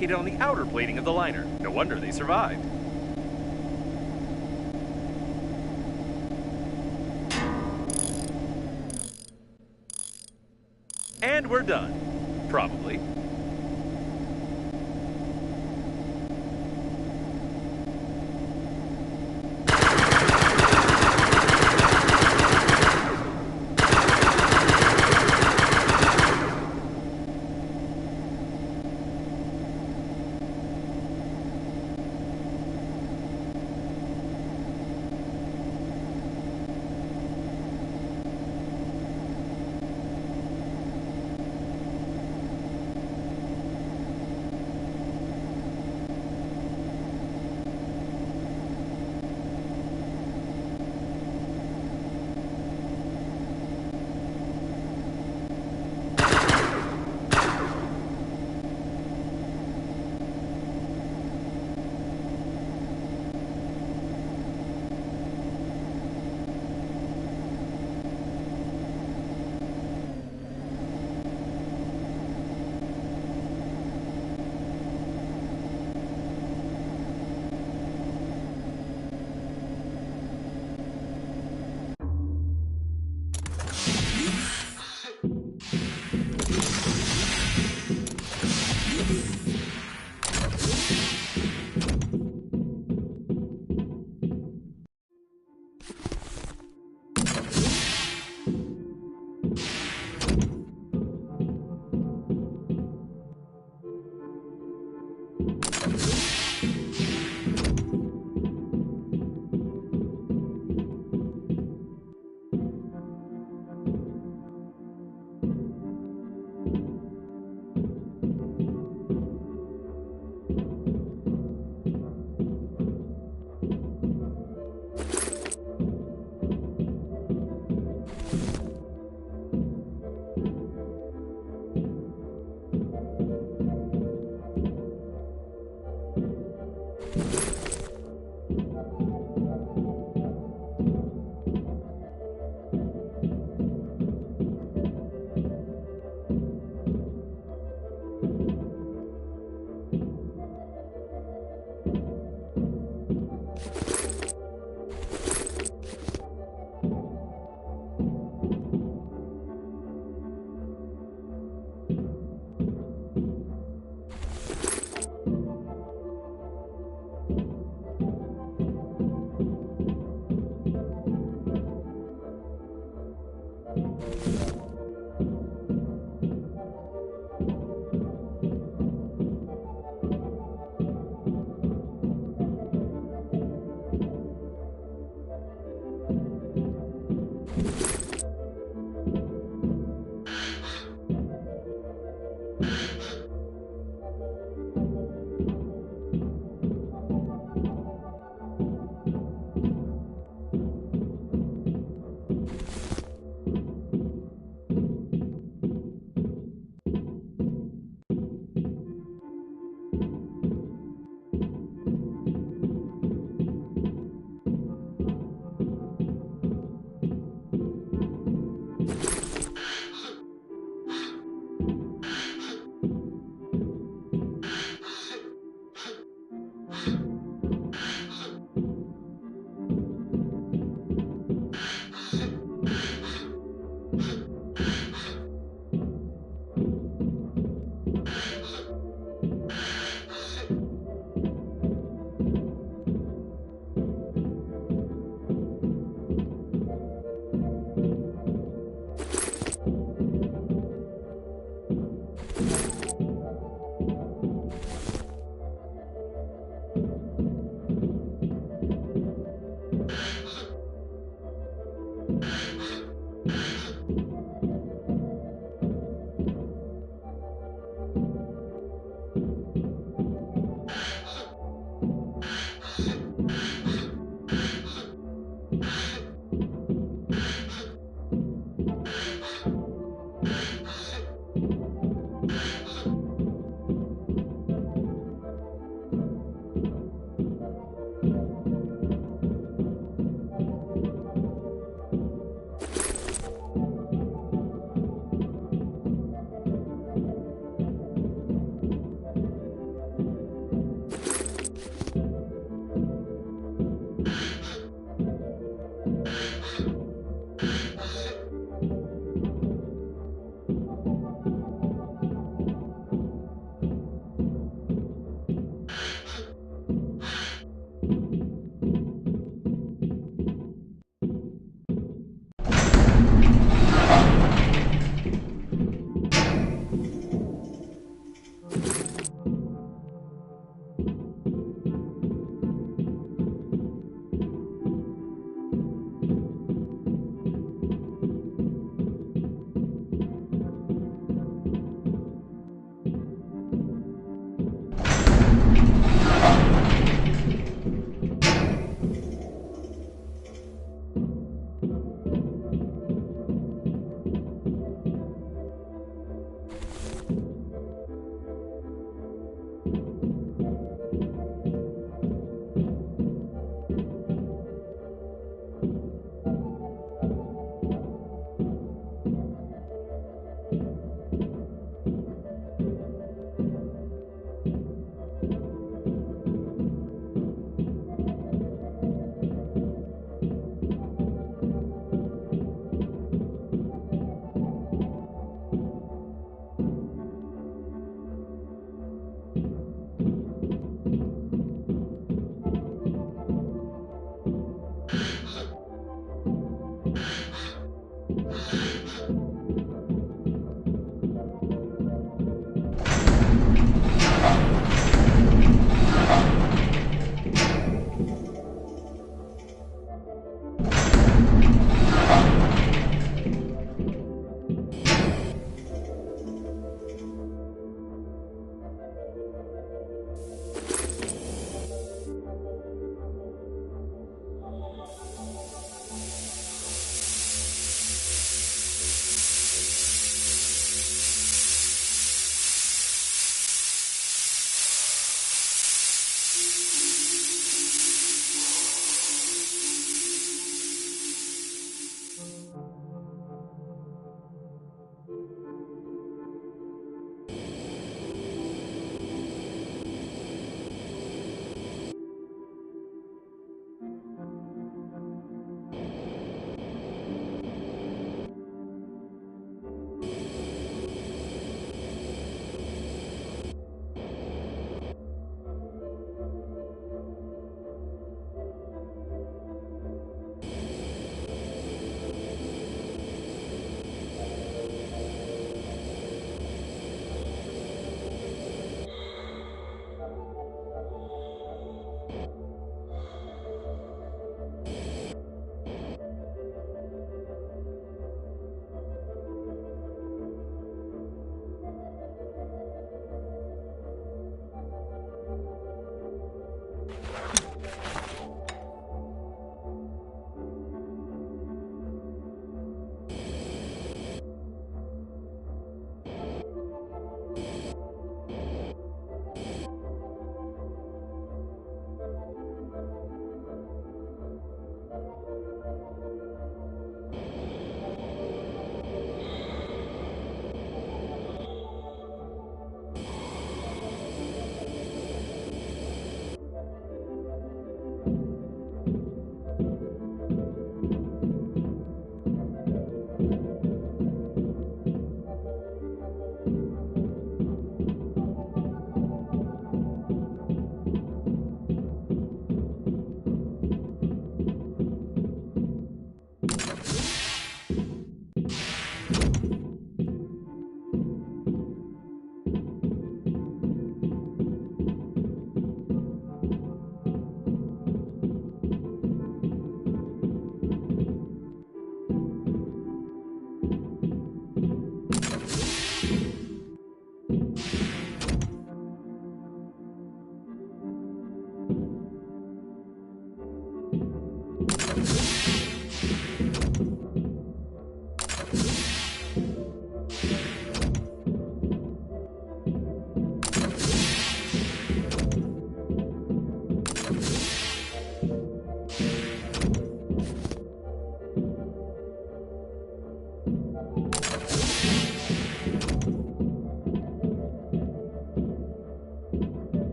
located on the outer plating of the liner. No wonder they survived. And we're done. Probably.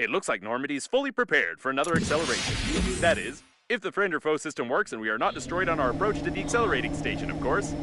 It looks like Normandy's fully prepared for another acceleration. That is, if the friend or foe system works and we are not destroyed on our approach to the accelerating station, of course.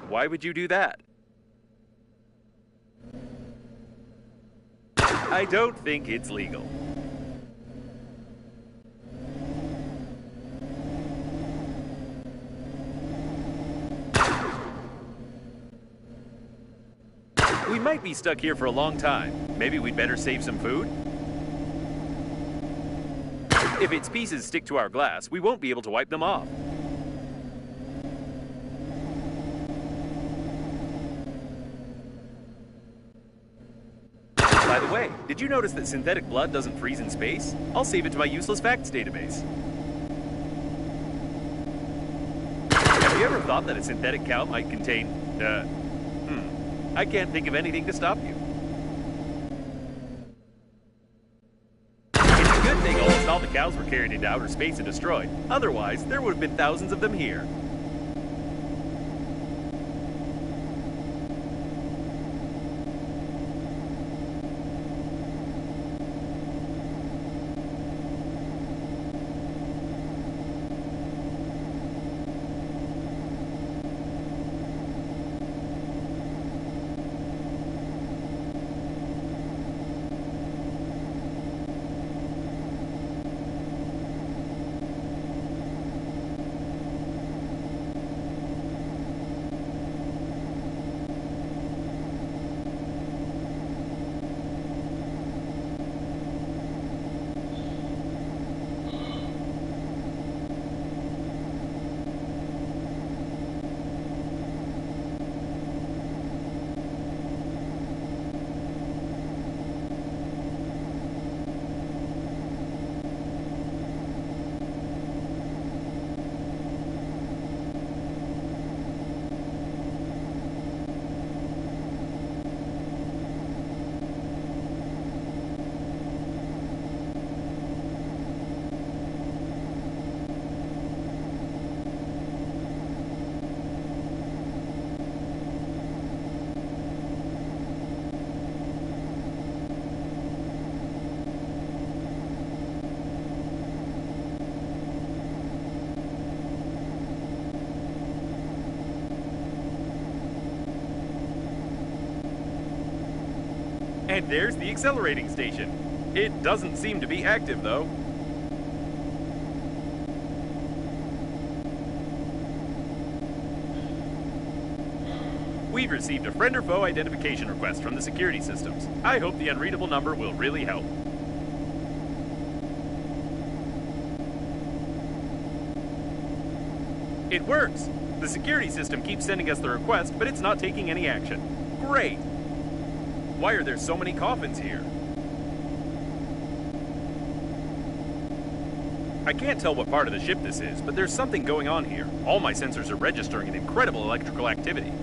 Why would you do that? I don't think it's legal. We might be stuck here for a long time. Maybe we'd better save some food? If its pieces stick to our glass, we won't be able to wipe them off. By the way, did you notice that synthetic blood doesn't freeze in space? I'll save it to my useless facts database. Have you ever thought that a synthetic cow might contain, I can't think of anything to stop you. It's a good thing almost all the cows were carried into outer space and destroyed. Otherwise, there would have been thousands of them here. And there's the accelerating station. It doesn't seem to be active, though. We've received a friend or foe identification request from the security systems. I hope the unreadable number will really help. It works! The security system keeps sending us the request, but it's not taking any action. Great! Why are there so many coffins here? I can't tell what part of the ship this is, but there's something going on here. All my sensors are registering an incredible electrical activity.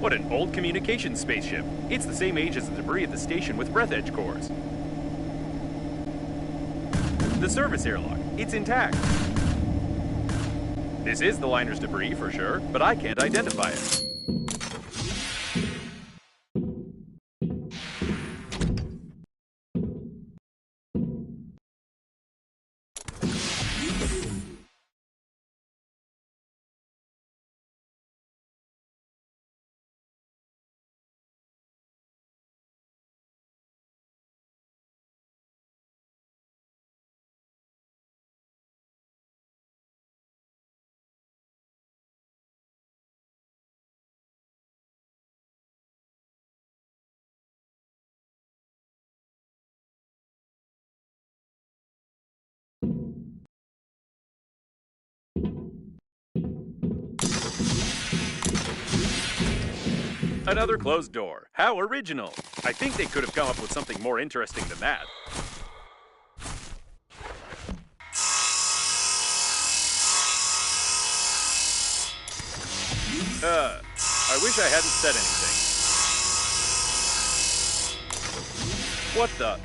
What an old communications spaceship. It's the same age as the debris at the station with Breathedge cores. The service airlock, it's intact. This is the liner's debris for sure, but I can't identify it. Another closed door. How original. I think they could have come up with something more interesting than that. I wish I hadn't said anything. What the?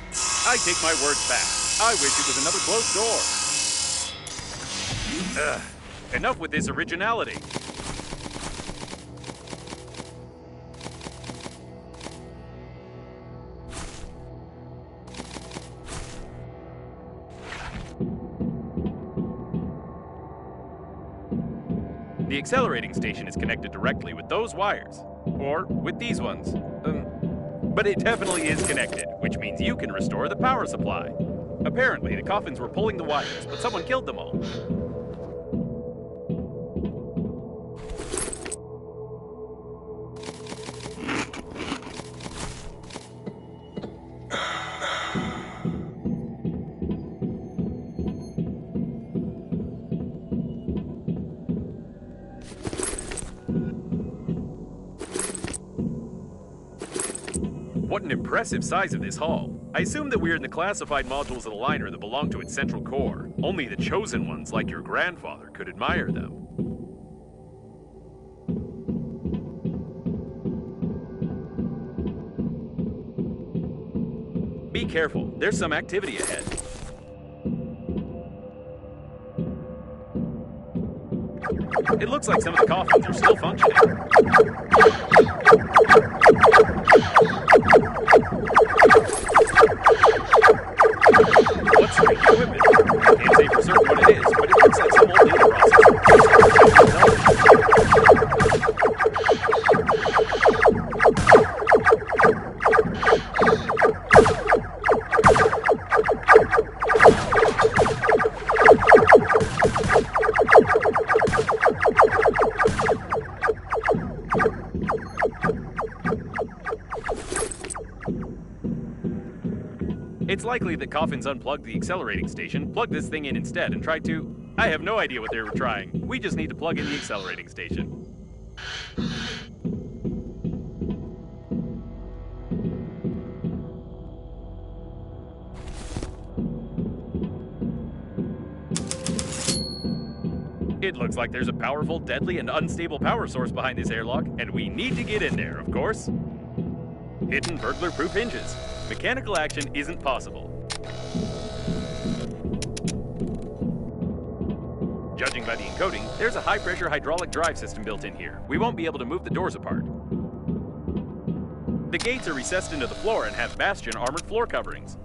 I take my words back. I wish it was another closed door. Enough with this originality. The accelerating station is connected directly with those wires, or with these ones. But it definitely is connected, which means you can restore the power supply. Apparently, the coffins were pulling the wires, but someone killed them all. What an impressive size of this hull. I assume that we're in the classified modules of the liner that belong to its central core. Only the chosen ones, like your grandfather, could admire them. Be careful, there's some activity ahead. It looks like some of the coffins are still functioning. What's the equipment? I can't say for certain what it is, but it looks like some old data processor. It's likely that coffins unplugged the accelerating station, plugged this thing in instead, and tried to... I have no idea what they were trying. We just need to plug in the accelerating station. It looks like there's a powerful, deadly, and unstable power source behind this airlock, and we need to get in there, of course. Hidden burglar-proof hinges. Mechanical action isn't possible. Judging by the encoding, there's a high-pressure hydraulic drive system built in here. We won't be able to move the doors apart. The gates are recessed into the floor and have bastion armored floor coverings.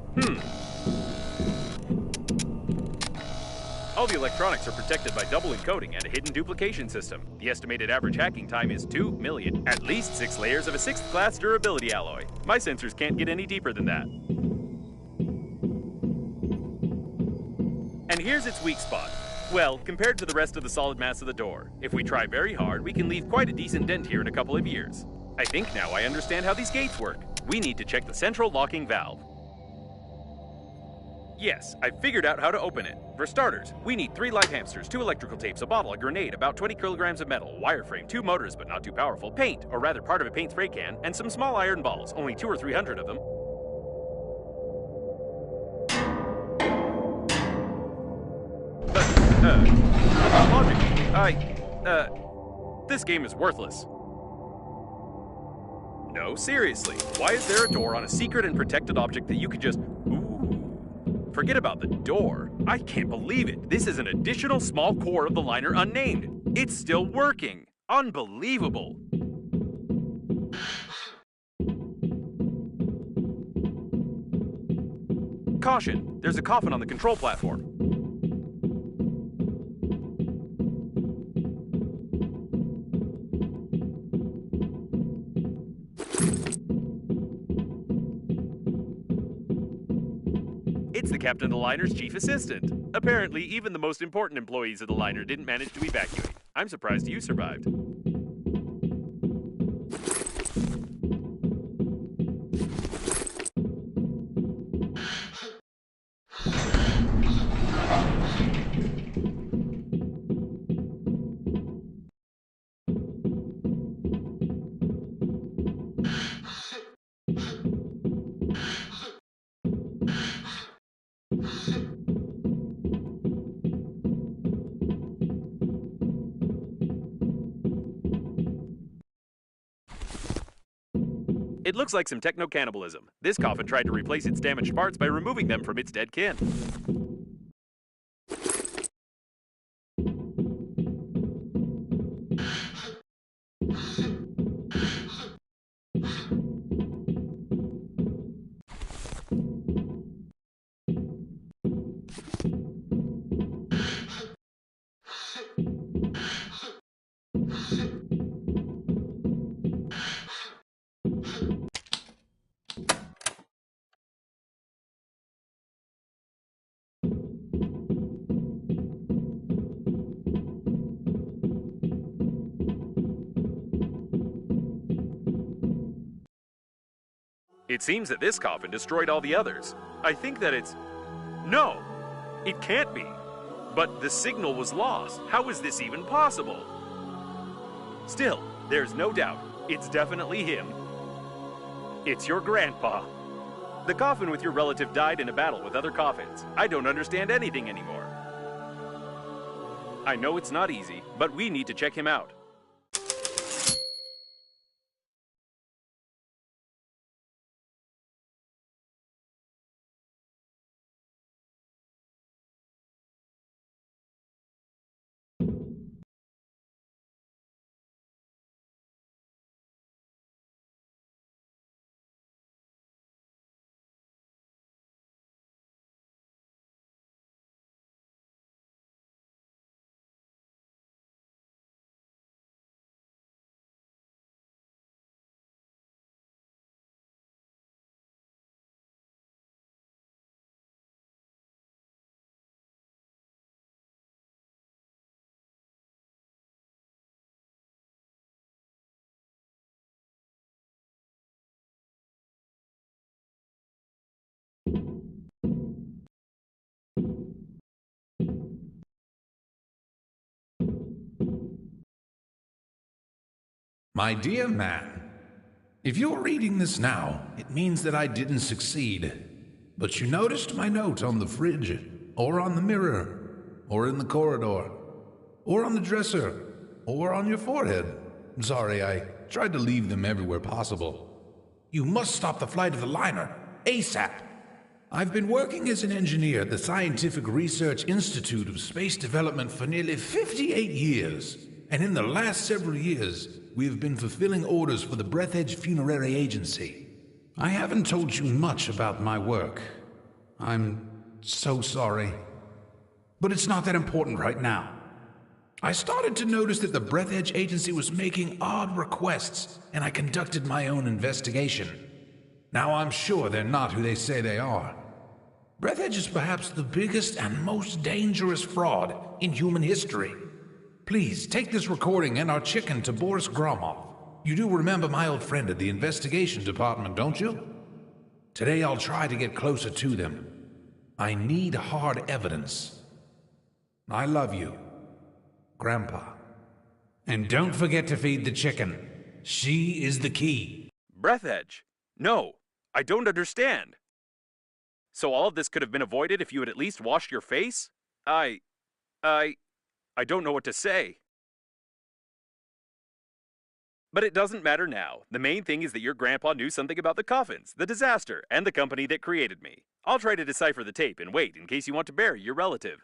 All the electronics are protected by double encoding and a hidden duplication system. The estimated average hacking time is 2 million. At least 6 layers of a 6th class durability alloy. My sensors can't get any deeper than that. And here's its weak spot. Well, compared to the rest of the solid mass of the door. If we try very hard, we can leave quite a decent dent here in a couple of years. I think now I understand how these gates work. We need to check the central locking valve. Yes, I figured out how to open it. For starters, we need 3 light hamsters, 2 electrical tapes, a bottle, a grenade, about 20 kilograms of metal, a wireframe, 2 motors but not too powerful, paint, or rather part of a paint spray can, and some small iron balls, only 200 or 300 of them. Logic. This game is worthless. No, seriously, why is there a door on a secret and protected object that you could just... Forget about the door. I can't believe it. This is an additional small core of the liner unnamed. It's still working. Unbelievable. Caution, there's a coffin on the control platform. It's the captain of the liner's chief assistant. Apparently, even the most important employees of the liner didn't manage to evacuate. I'm surprised you survived. It looks like some techno-cannibalism. This coffin tried to replace its damaged parts by removing them from its dead kin. It seems that this coffin destroyed all the others. I think that it's... No! It can't be! But the signal was lost. How is this even possible? Still, there's no doubt. It's definitely him. It's your grandpa. The coffin with your relative died in a battle with other coffins. I don't understand anything anymore. I know it's not easy, but we need to check him out. My dear man, if you're reading this now, it means that I didn't succeed. But you noticed my note on the fridge, or on the mirror, or in the corridor, or on the dresser, or on your forehead. Sorry, I tried to leave them everywhere possible. You must stop the flight of the liner, ASAP. I've been working as an engineer at the Scientific Research Institute of Space Development for nearly 58 years. And in the last several years, we have been fulfilling orders for the Breathedge Funerary Agency. I haven't told you much about my work. I'm so sorry. But it's not that important right now. I started to notice that the Breathedge Agency was making odd requests, and I conducted my own investigation. Now I'm sure they're not who they say they are. Breathedge is perhaps the biggest and most dangerous fraud in human history. Please, take this recording and our chicken to Boris Gromov. You do remember my old friend at the investigation department, don't you? Today I'll try to get closer to them. I need hard evidence. I love you, Grandpa. And don't forget to feed the chicken. She is the key. Breathedge? No, I don't understand. So all of this could have been avoided if you had at least washed your face? I don't know what to say. But it doesn't matter now. The main thing is that your grandpa knew something about the coffins, the disaster, and the company that created me. I'll try to decipher the tape and wait in case you want to bury your relative.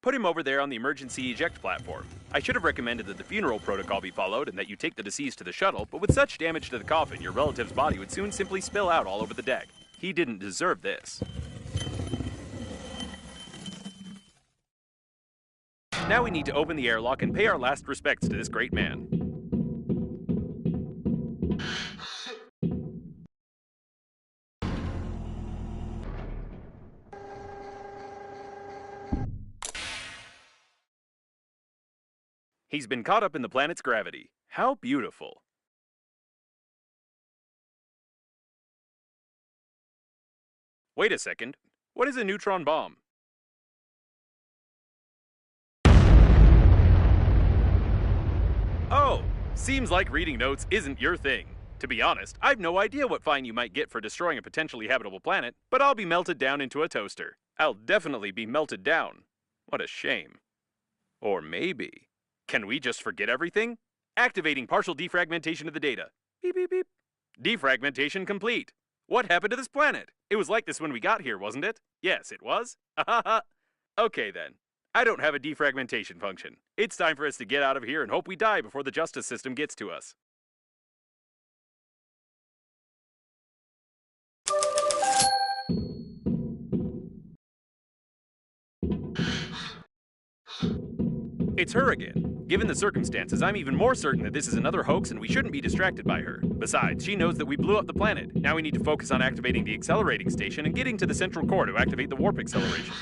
Put him over there on the emergency eject platform. I should have recommended that the funeral protocol be followed and that you take the deceased to the shuttle, but with such damage to the coffin, your relative's body would soon simply spill out all over the deck. He didn't deserve this. Now we need to open the airlock and pay our last respects to this great man. He's been caught up in the planet's gravity. How beautiful. Wait a second. What is a neutron bomb? Oh, seems like reading notes isn't your thing. To be honest, I've no idea what fine you might get for destroying a potentially habitable planet, but I'll be melted down into a toaster. I'll definitely be melted down. What a shame. Or maybe. Can we just forget everything? Activating partial defragmentation of the data. Beep, beep, beep. Defragmentation complete. What happened to this planet? It was like this when we got here, wasn't it? Yes, it was. Okay then. I don't have a defragmentation function. It's time for us to get out of here and hope we die before the justice system gets to us. It's her again. Given the circumstances, I'm even more certain that this is another hoax and we shouldn't be distracted by her. Besides, she knows that we blew up the planet. Now we need to focus on activating the accelerating station and getting to the central core to activate the warp acceleration.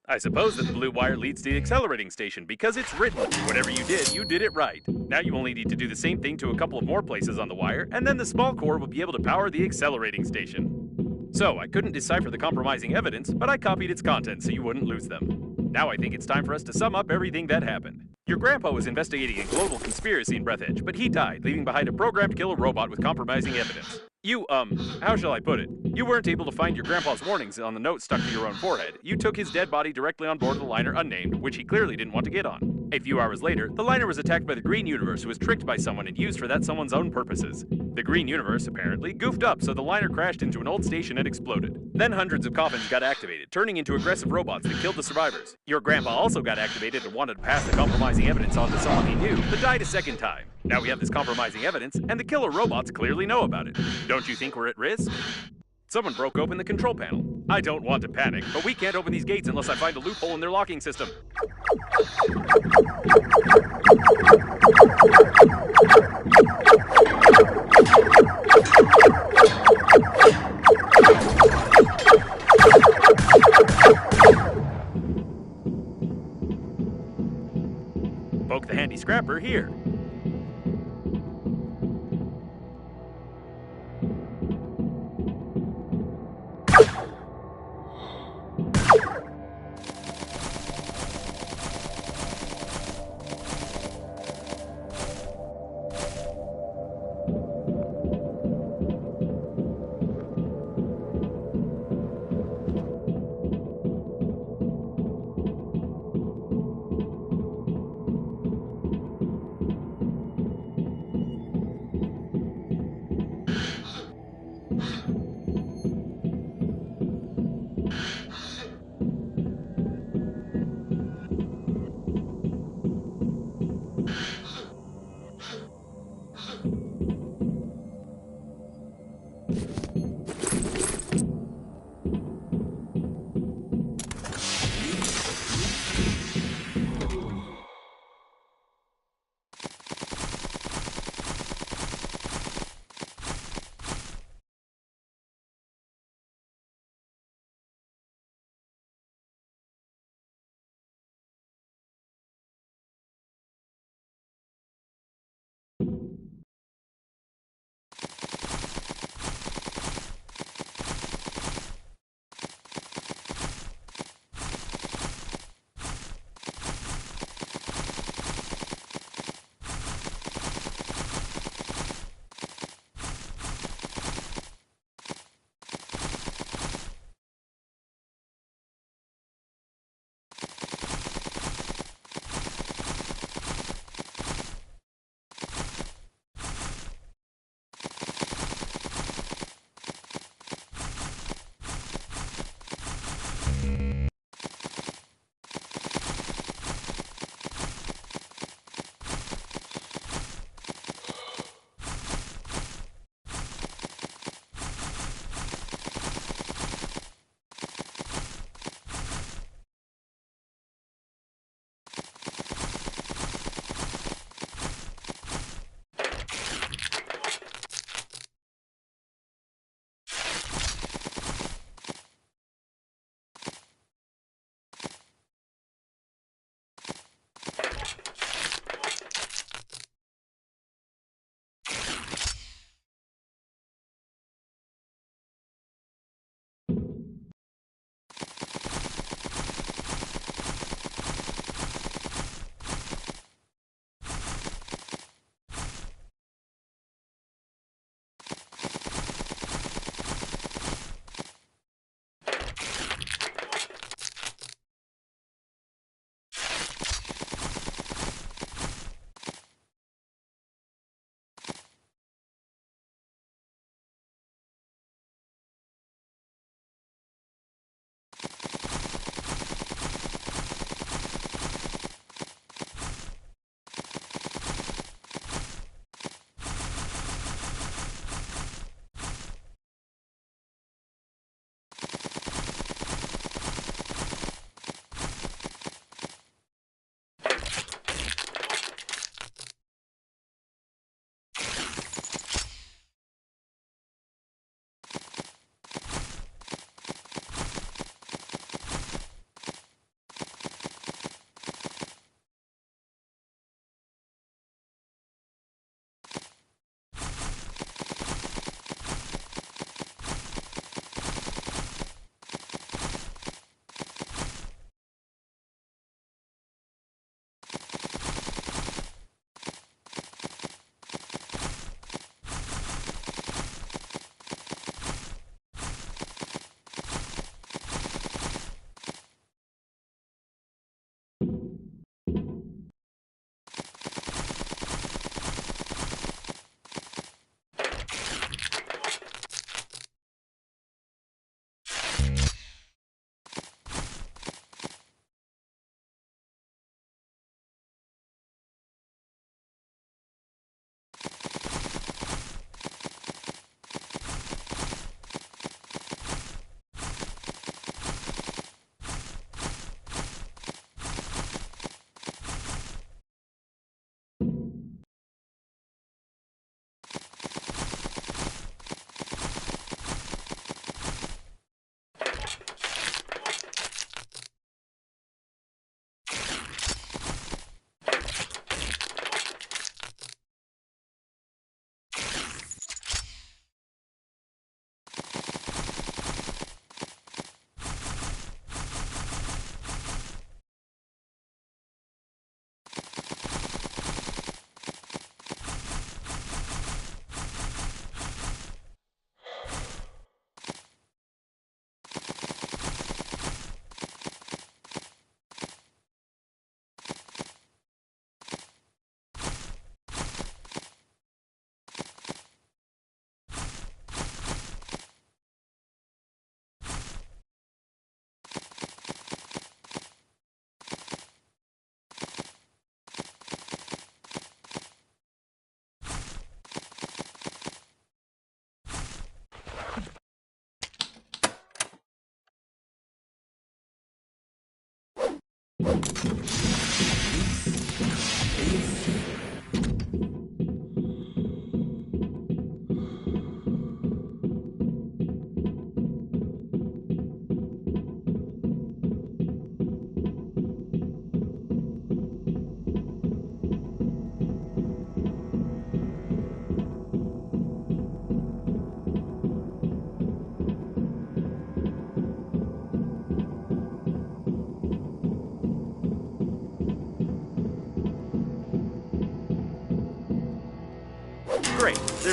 I suppose that the blue wire leads to the accelerating station because it's written. Whatever you did it right. Now you only need to do the same thing to a couple of more places on the wire, and then the small core will be able to power the accelerating station. So, I couldn't decipher the compromising evidence, but I copied its contents so you wouldn't lose them. Now I think it's time for us to sum up everything that happened. Your grandpa was investigating a global conspiracy in Breathedge, but he died, leaving behind a programmed killer robot with compromising evidence. You, how shall I put it? You weren't able to find your grandpa's warnings on the note stuck to your own forehead. You took his dead body directly on board the liner unnamed, which he clearly didn't want to get on. A few hours later, the liner was attacked by the Green Universe, who was tricked by someone and used for that someone's own purposes. The Green Universe, apparently, goofed up, so the liner crashed into an old station and exploded. Then hundreds of coffins got activated, turning into aggressive robots that killed the survivors. Your grandpa also got activated and wanted to pass the compromising evidence on to someone he knew, but died a second time. Now we have this compromising evidence, and the killer robots clearly know about it. Don't you think we're at risk? Someone broke open the control panel. I don't want to panic, but we can't open these gates unless I find a loophole in their locking system. Poke the handy scrapper here.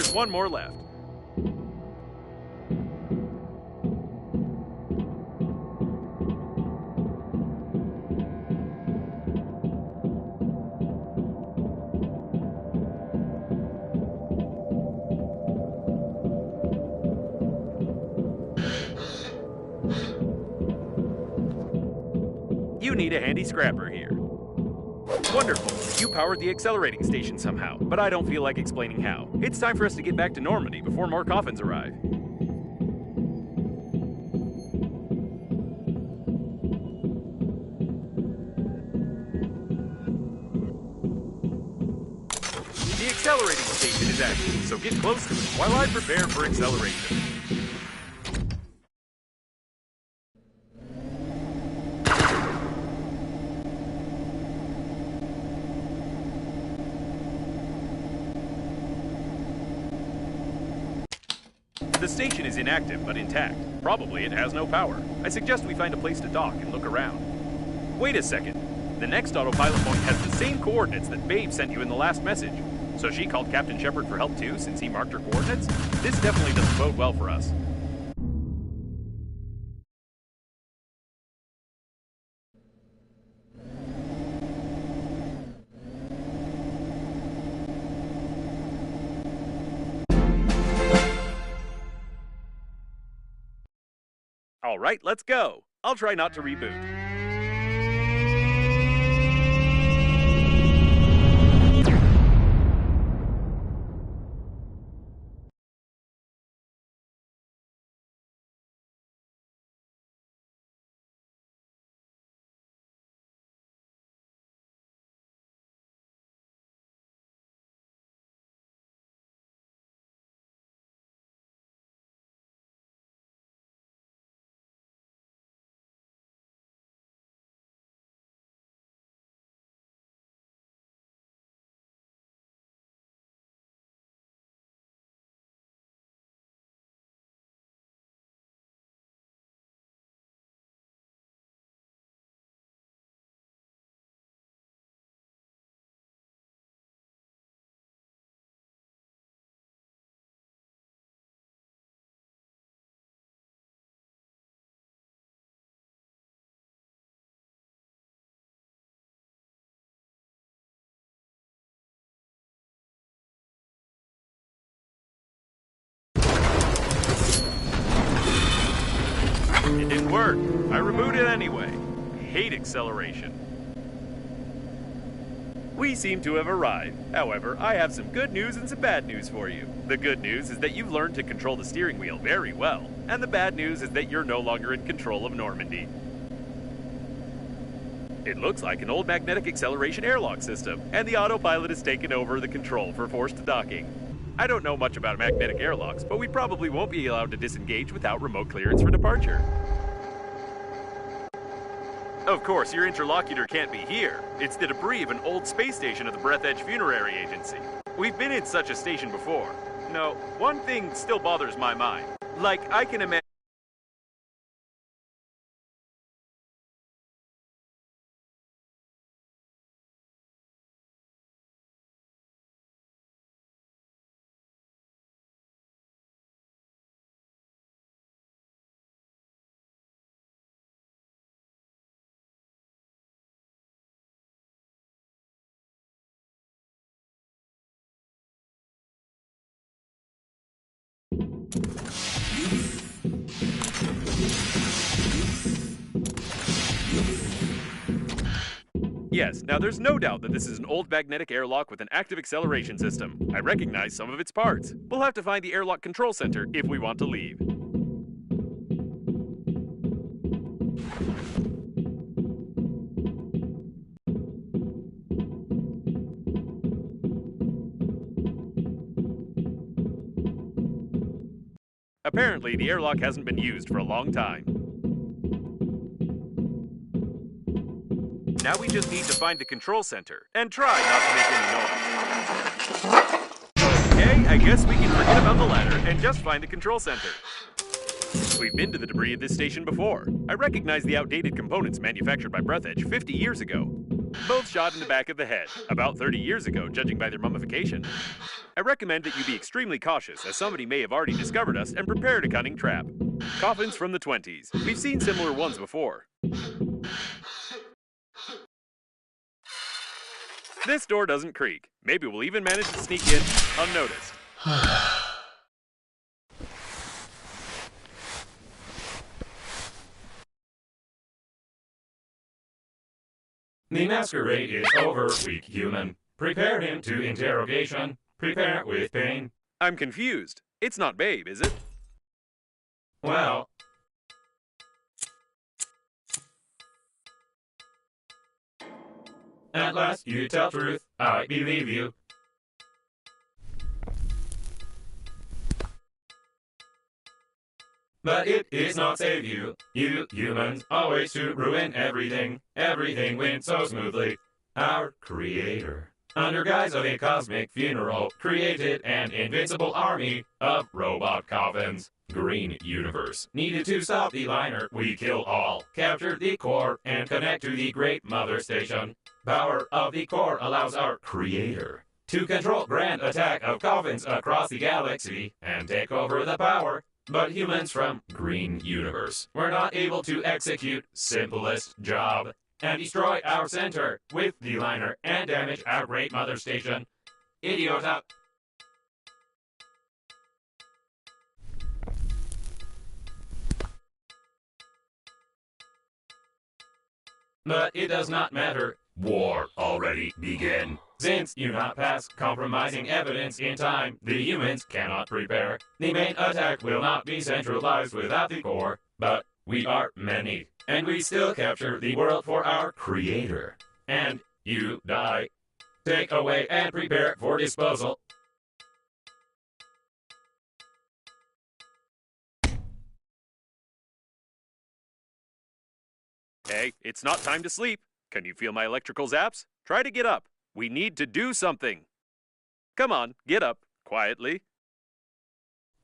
There's one more left. You need a handy scrapper here. Wonderful. You powered the accelerating station somehow, but I don't feel like explaining how. It's time for us to get back to Normandy before more coffins arrive. The accelerating station is active, so get close to it while I prepare for acceleration. The station is inactive but intact. Probably it has no power. I suggest we find a place to dock and look around. Wait a second. The next autopilot point has the same coordinates that Babe sent you in the last message. So she called Captain Shepard for help too, since he marked her coordinates? This definitely doesn't bode well for us. All right, let's go. I'll try not to reboot. It didn't work. I rebooted anyway. I hate acceleration. We seem to have arrived. However, I have some good news and some bad news for you. The good news is that you've learned to control the steering wheel very well. And the bad news is that you're no longer in control of Normandy. It looks like an old magnetic acceleration airlock system, and the autopilot has taken over the control for forced docking. I don't know much about magnetic airlocks, but we probably won't be allowed to disengage without remote clearance for departure. Of course, your interlocutor can't be here. It's the debris of an old space station of the Breathedge Funerary Agency. We've been in such a station before. No, one thing still bothers my mind. Like, I can imagine... Yes, now there's no doubt that this is an old magnetic airlock with an active acceleration system. I recognize some of its parts. We'll have to find the airlock control center if we want to leave. Apparently, the airlock hasn't been used for a long time. Now we just need to find the control center and try not to make any noise. Okay, I guess we can forget about the ladder and just find the control center. We've been to the debris of this station before. I recognize the outdated components manufactured by Breathedge 50 years ago. Both shot in the back of the head, about 30 years ago, judging by their mummification. I recommend that you be extremely cautious, as somebody may have already discovered us and prepared a cunning trap. Coffins from the 20s. We've seen similar ones before. This door doesn't creak. Maybe we'll even manage to sneak in unnoticed. The masquerade is over, weak human. Prepare him to interrogation. Prepare with pain. I'm confused. It's not Babe, is it? Well, at last you tell truth. I believe you. But it is not save you. You humans always to ruin everything. Everything went so smoothly. Our creator, under guise of a cosmic funeral, created an invincible army of robot coffins. Green Universe needed to stop the liner. We kill all, capture the core, and connect to the Great Mother Station. Power of the core allows our creator to control grand attack of coffins across the galaxy and take over the power. But humans from Green Universe were not able to execute simplest job and destroy our center with the liner and damage our Great Mother Station. Idiota. But it does not matter. War already began. Since you not pass compromising evidence in time, the humans cannot prepare. The main attack will not be centralized without the core, but we are many, and we still capture the world for our creator. And you die. Take away and prepare for disposal. Hey, it's not time to sleep. Can you feel my electrical zaps? Try to get up. We need to do something. Come on, get up, quietly.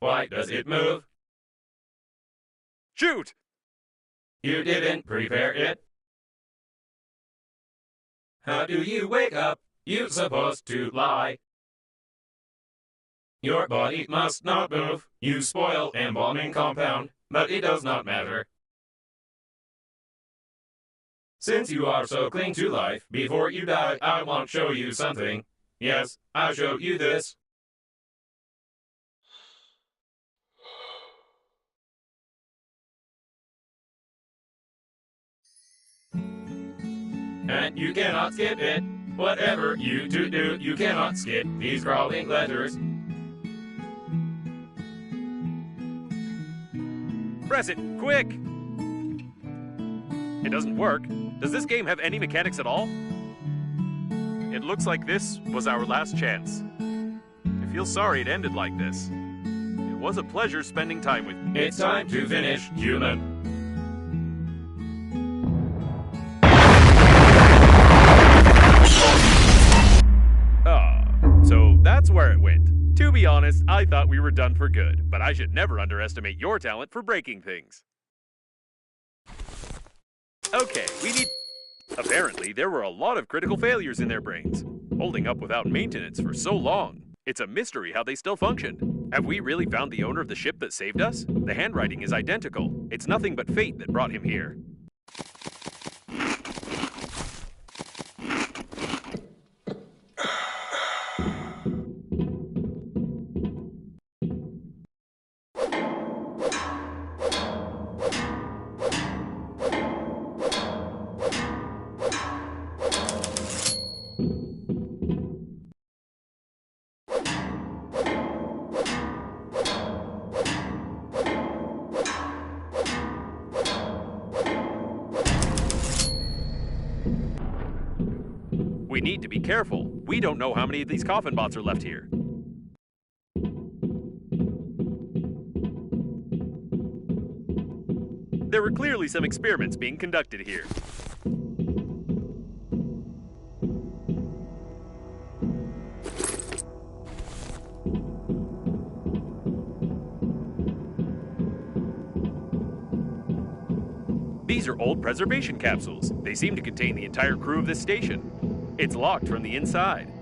Why does it move? Shoot! You didn't prepare it. How do you wake up? You supposed to lie. Your body must not move. You spoil embalming compound, but it does not matter. Since you are so cling to life, before you die, I want to show you something. Yes, I'll show you this. And you cannot skip it. Whatever you do, you cannot skip these crawling letters. Press it, quick! It doesn't work. Does this game have any mechanics at all? It looks like this was our last chance. I feel sorry it ended like this. It was a pleasure spending time with you. It's time to finish, human. So that's where it went. To be honest, I thought we were done for good, but I should never underestimate your talent for breaking things. Okay, we need... Apparently, there were a lot of critical failures in their brains, holding up without maintenance for so long. It's a mystery how they still functioned. Have we really found the owner of the ship that saved us? The handwriting is identical. It's nothing but fate that brought him here. We need to be careful. We don't know how many of these coffin bots are left here. There were clearly some experiments being conducted here. These are old preservation capsules. They seem to contain the entire crew of this station. It's locked from the inside.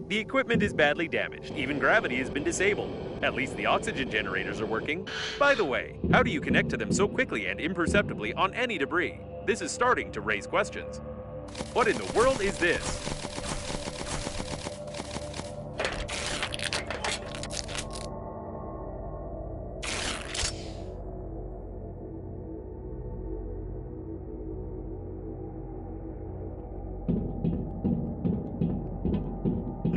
The equipment is badly damaged. Even gravity has been disabled. At least the oxygen generators are working. By the way, how do you connect to them so quickly and imperceptibly on any debris? This is starting to raise questions. What in the world is this?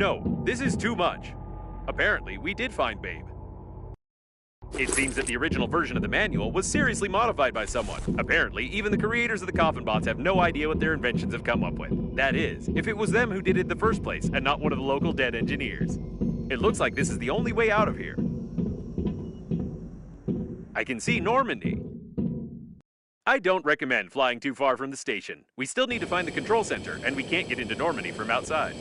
No, this is too much. Apparently, we did find Babe. It seems that the original version of the manual was seriously modified by someone. Apparently, even the creators of the coffin bots have no idea what their inventions have come up with. That is, if it was them who did it in the first place and not one of the local dead engineers. It looks like this is the only way out of here. I can see Normandy. I don't recommend flying too far from the station. We still need to find the control center, and we can't get into Normandy from outside.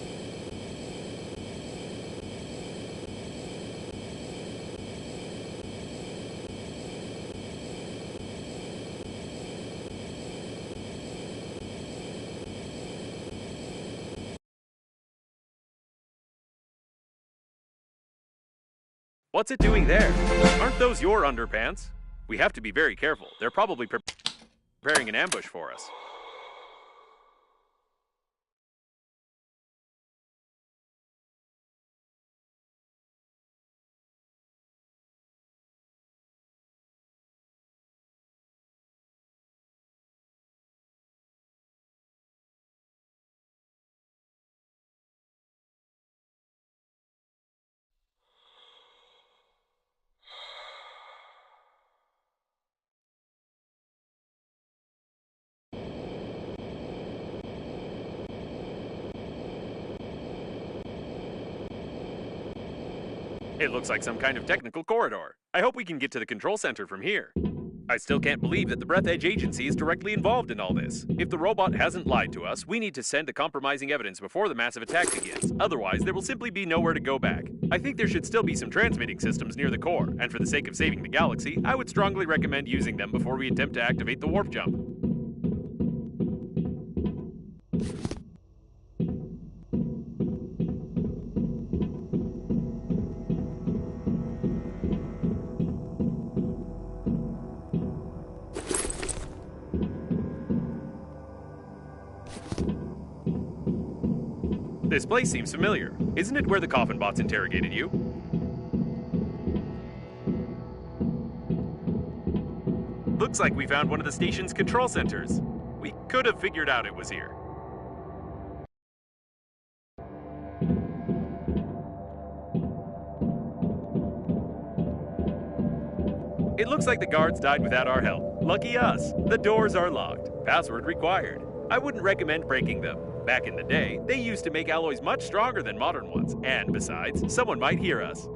What's it doing there? Aren't those your underpants? We have to be very careful. They're probably preparing an ambush for us. It looks like some kind of technical corridor. I hope we can get to the control center from here. I still can't believe that the Breathedge agency is directly involved in all this. If the robot hasn't lied to us, we need to send the compromising evidence before the massive attack begins. Otherwise, there will simply be nowhere to go back. I think there should still be some transmitting systems near the core, and for the sake of saving the galaxy, I would strongly recommend using them before we attempt to activate the warp jump. This place seems familiar. Isn't it where the coffin bots interrogated you? Looks like we found one of the station's control centers. We could have figured out it was here. It looks like the guards died without our help. Lucky us. The doors are locked. Password required. I wouldn't recommend breaking them. Back in the day, they used to make alloys much stronger than modern ones, and besides, someone might hear us.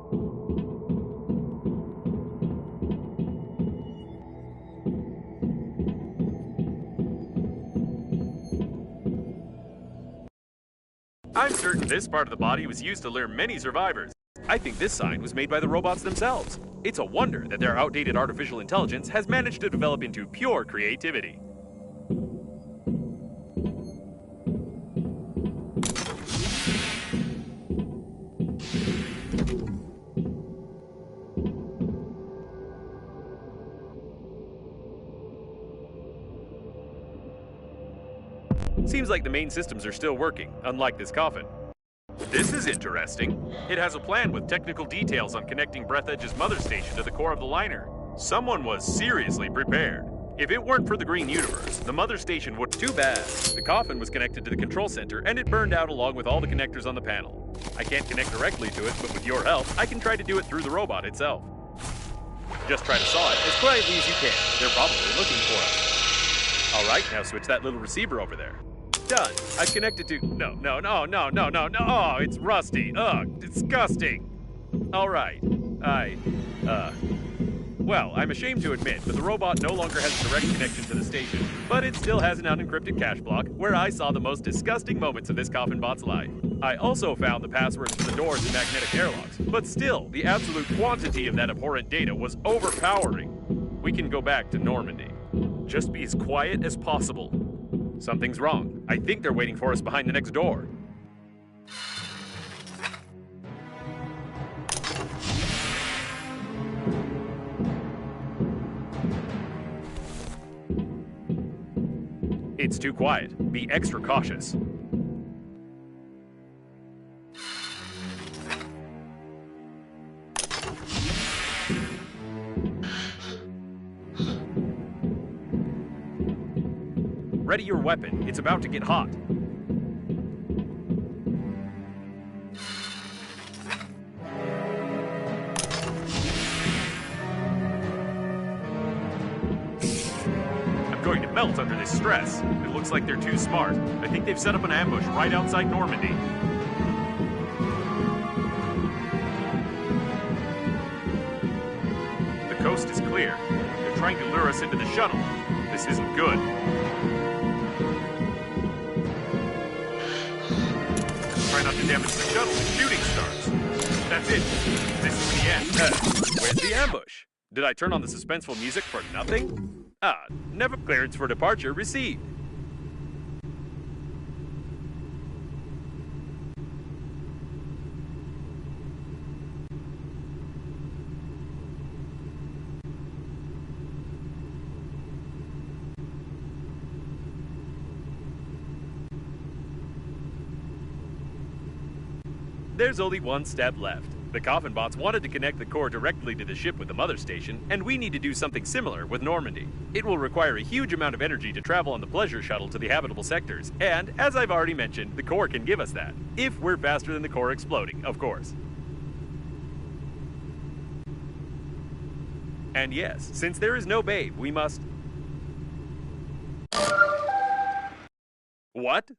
I'm certain this part of the body was used to lure many survivors. I think this sign was made by the robots themselves. It's a wonder that their outdated artificial intelligence has managed to develop into pure creativity. Seems like the main systems are still working, unlike this coffin. This is interesting. It has a plan with technical details on connecting Breathedge's mother station to the core of the liner. Someone was seriously prepared. If it weren't for the green universe, the mother station would... Too bad. The coffin was connected to the control center, and it burned out along with all the connectors on the panel. I can't connect directly to it, but with your help, I can try to do it through the robot itself. Just try to saw it as quietly as you can. They're probably looking for us. All right, now switch that little receiver over there. Done. I've connected to... No. Oh, it's rusty. Ugh, disgusting. All right. Well, I'm ashamed to admit, but the robot no longer has a direct connection to the station, but it still has an unencrypted cache block where I saw the most disgusting moments of this coffin bot's life. I also found the passwords to the doors and magnetic airlocks, but still, the absolute quantity of that abhorrent data was overpowering. We can go back to Normandy. Just be as quiet as possible. Something's wrong. I think they're waiting for us behind the next door. It's too quiet. Be extra cautious. Ready your weapon. It's about to get hot. I'm going to melt under this stress. It looks like they're too smart. I think they've set up an ambush right outside Normandy. The coast is clear. They're trying to lure us into the shuttle. This isn't good. Try not to damage the shuttle with shooting stars. That's it. This is the end. Where's the ambush? Did I turn on the suspenseful music for nothing? Never clearance for departure received. There's only one step left. The coffin bots wanted to connect the core directly to the ship with the mother station, and we need to do something similar with Normandy. It will require a huge amount of energy to travel on the pleasure shuttle to the habitable sectors, and as I've already mentioned, the core can give us that. If we're faster than the core exploding, of course. And yes, since there is no babe, we must... What?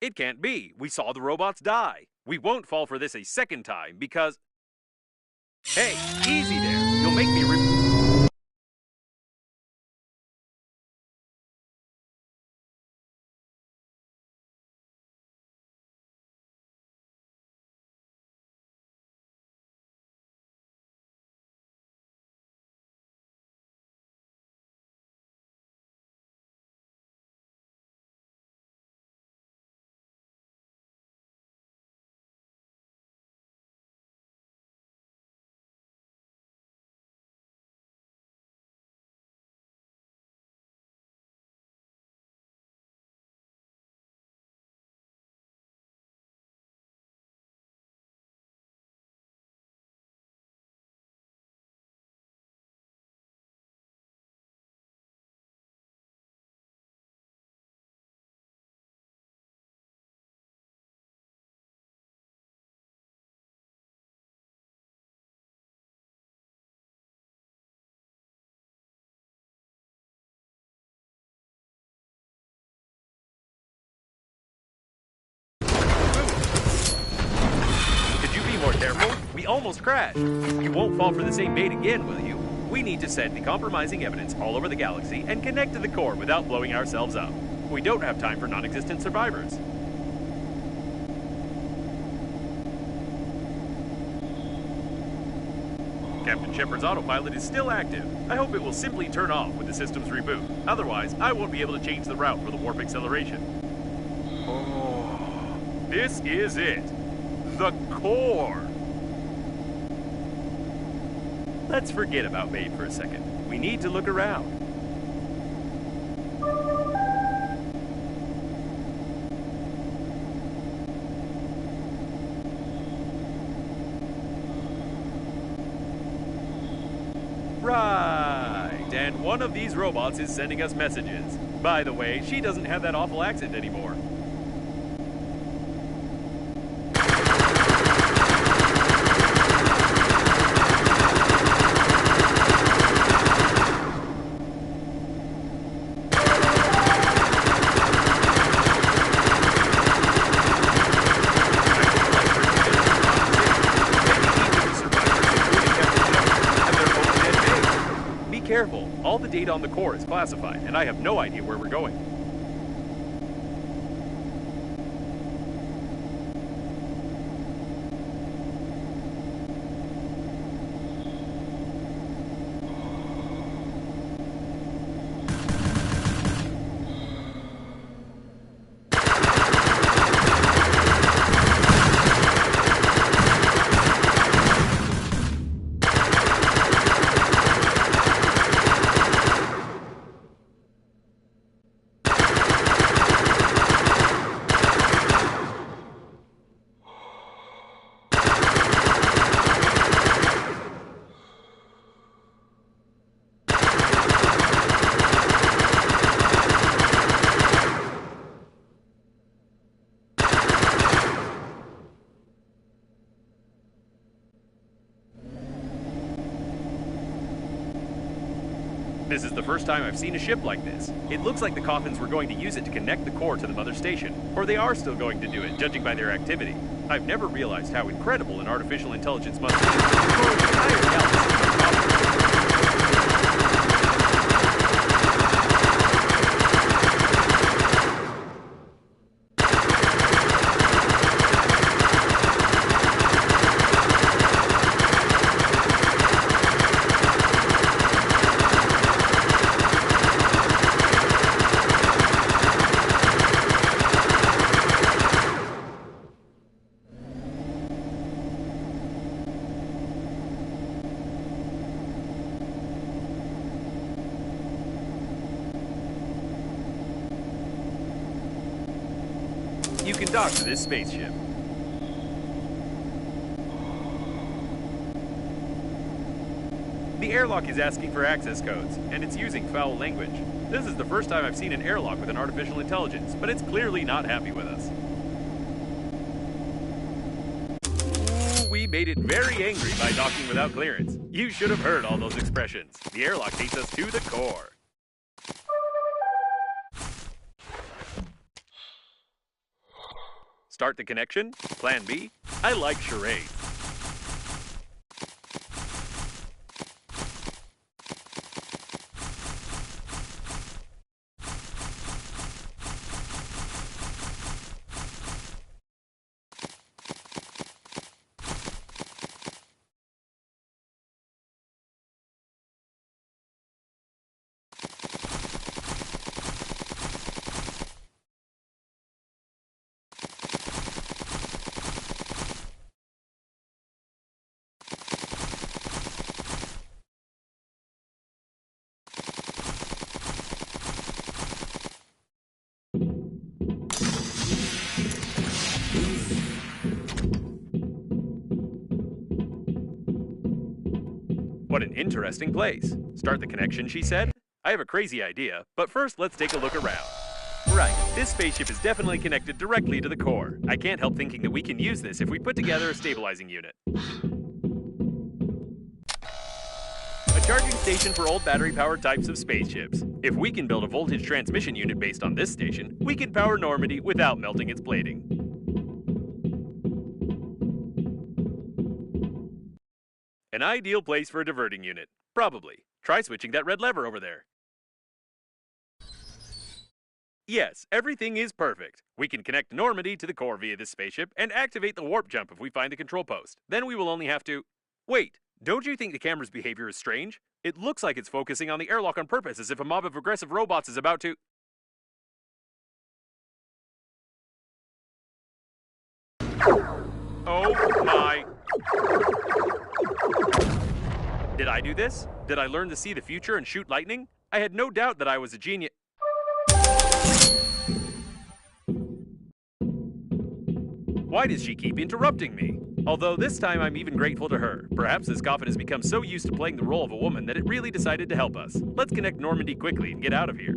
It can't be. We saw the robots die. We won't fall for this a second time because... Hey, easy there. You'll make me more careful. We almost crashed. You won't fall for the same bait again, will you? We need to send the compromising evidence all over the galaxy and connect to the core without blowing ourselves up. We don't have time for non-existent survivors. Captain Shepard's autopilot is still active. I hope it will simply turn off with the system's reboot. Otherwise, I won't be able to change the route for the warp acceleration. Oh, this is it. The core. Let's forget about Babe for a second. We need to look around. Right, and one of these robots is sending us messages. By the way, she doesn't have that awful accent anymore. Careful, all the data on the core is classified, and I have no idea where we're going. This is the first time I've seen a ship like this. It looks like the coffins were going to use it to connect the core to the mother station, or they are still going to do it, judging by their activity. I've never realized how incredible an artificial intelligence must be to control an entire galaxy of coffins. You can dock to this spaceship. The airlock is asking for access codes, and it's using foul language. This is the first time I've seen an airlock with an artificial intelligence, but it's clearly not happy with us. Ooh, we made it very angry by docking without clearance. You should have heard all those expressions. The airlock hates us to the core. Start the connection? Plan B? I like charades. What an interesting place. Start the connection, she said? I have a crazy idea, but first let's take a look around. Right, this spaceship is definitely connected directly to the core. I can't help thinking that we can use this if we put together a stabilizing unit. A charging station for old battery-powered types of spaceships. If we can build a voltage transmission unit based on this station, we can power Normandy without melting its plating. An ideal place for a diverting unit. Probably. Try switching that red lever over there. Yes, everything is perfect. We can connect Normandy to the core via this spaceship and activate the warp jump if we find the control post. Then we will only have to... Wait, don't you think the camera's behavior is strange? It looks like it's focusing on the airlock on purpose, as if a mob of aggressive robots is about to... Oh my... Did I do this? Did I learn to see the future and shoot lightning? I had no doubt that I was a genius. Why does she keep interrupting me? Although this time I'm even grateful to her. Perhaps this coffin has become so used to playing the role of a woman that it really decided to help us. Let's connect Normandy quickly and get out of here.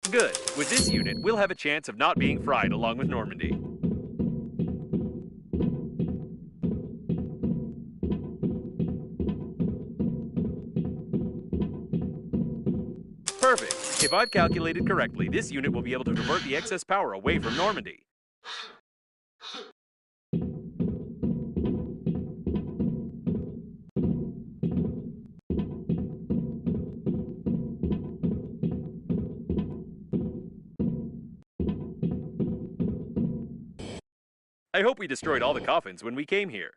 Good. With this unit, we'll have a chance of not being fried along with Normandy. Perfect. If I've calculated correctly, this unit will be able to divert the excess power away from Normandy. I hope we destroyed all the coffins when we came here.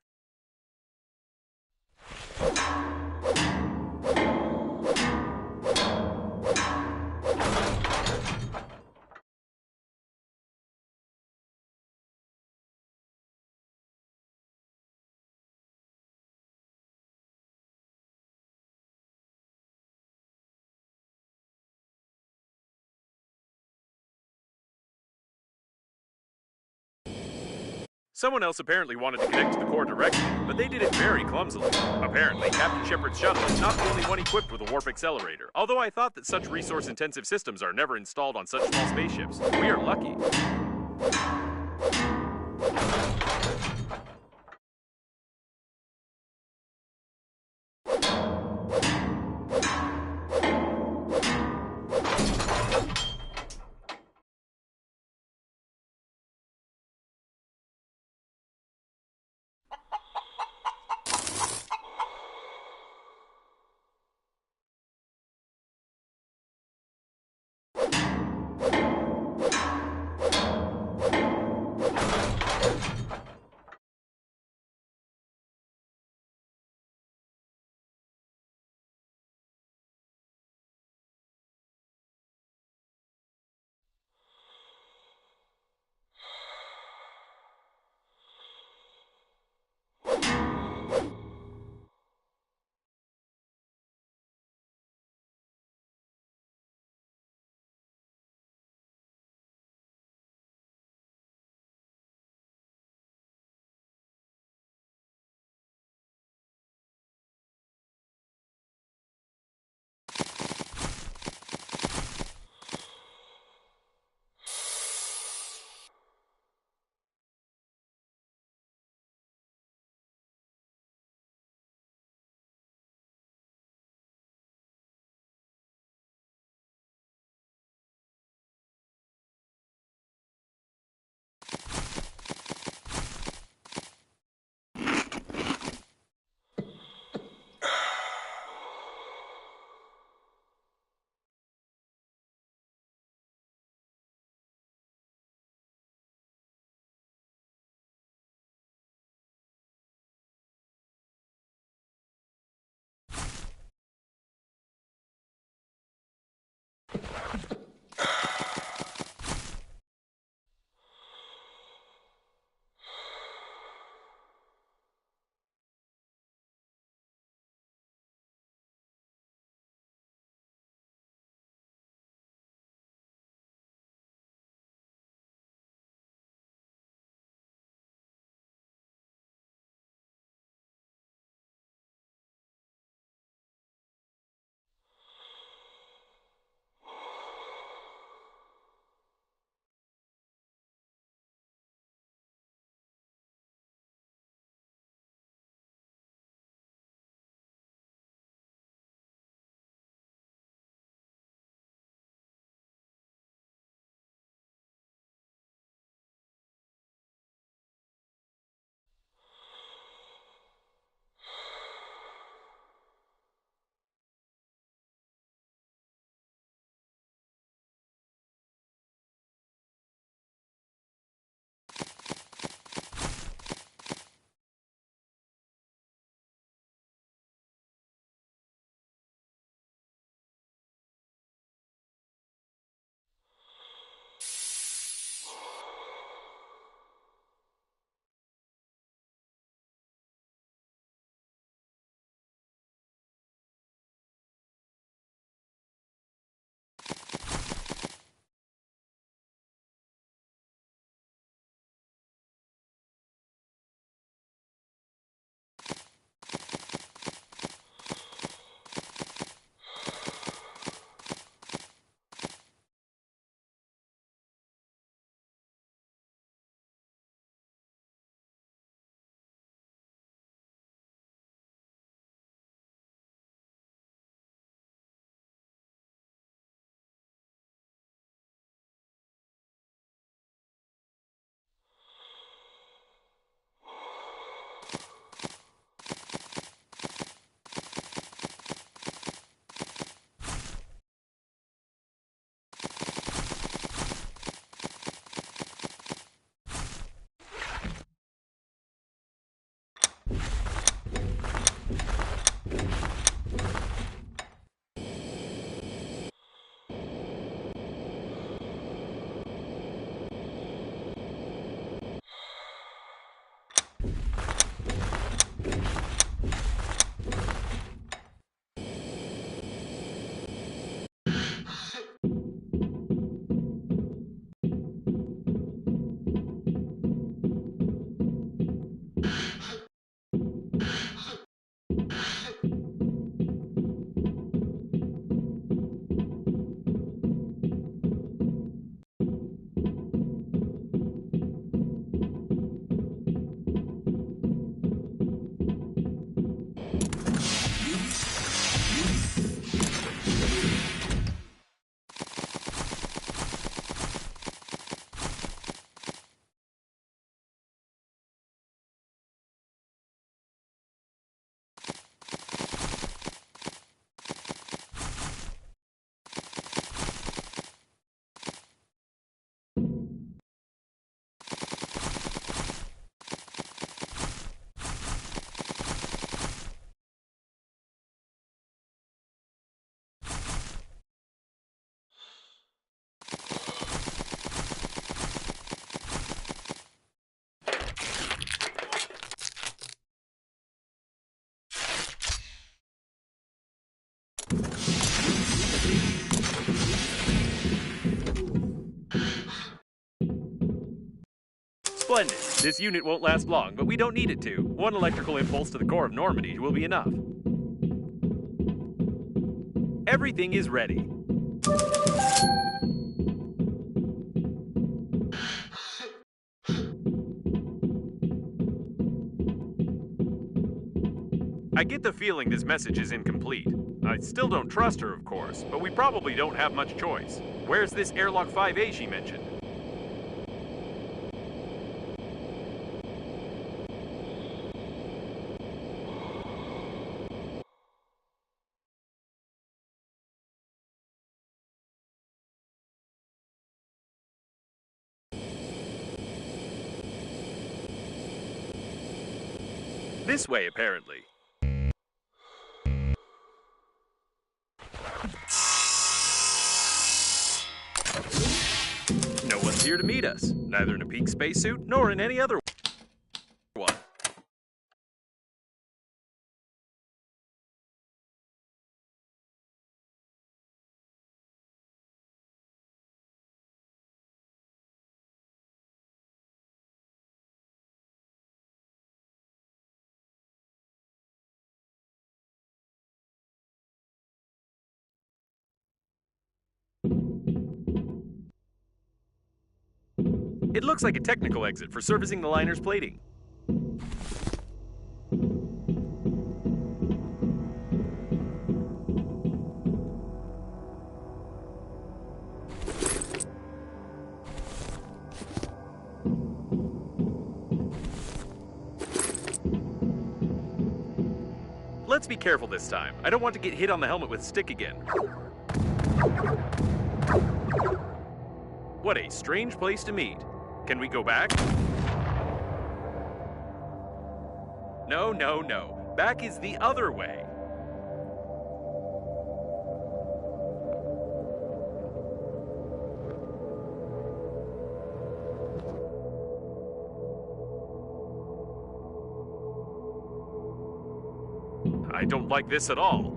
Someone else apparently wanted to connect to the core directly, but they did it very clumsily. Apparently, Captain Shepard's shuttle is not the only one equipped with a warp accelerator, although I thought that such resource-intensive systems are never installed on such small spaceships. We are lucky. Splendid. This unit won't last long, but we don't need it to. One electrical impulse to the core of Normandy will be enough. Everything is ready. I get the feeling this message is incomplete. I still don't trust her, of course, but we probably don't have much choice. Where's this airlock 5A she mentioned? This way, apparently. No one's here to meet us, neither in a peak spacesuit nor in any other one. It looks like a technical exit for servicing the liner's plating. Let's be careful this time. I don't want to get hit on the helmet with stick again. What a strange place to meet. Can we go back? No, no, no. Back is the other way. I don't like this at all.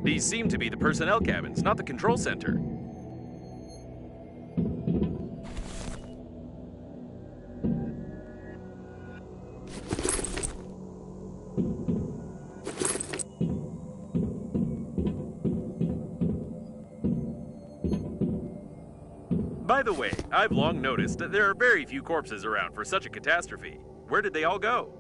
These seem to be the personnel cabins, not the control center. By the way, I've long noticed that there are very few corpses around for such a catastrophe. Where did they all go?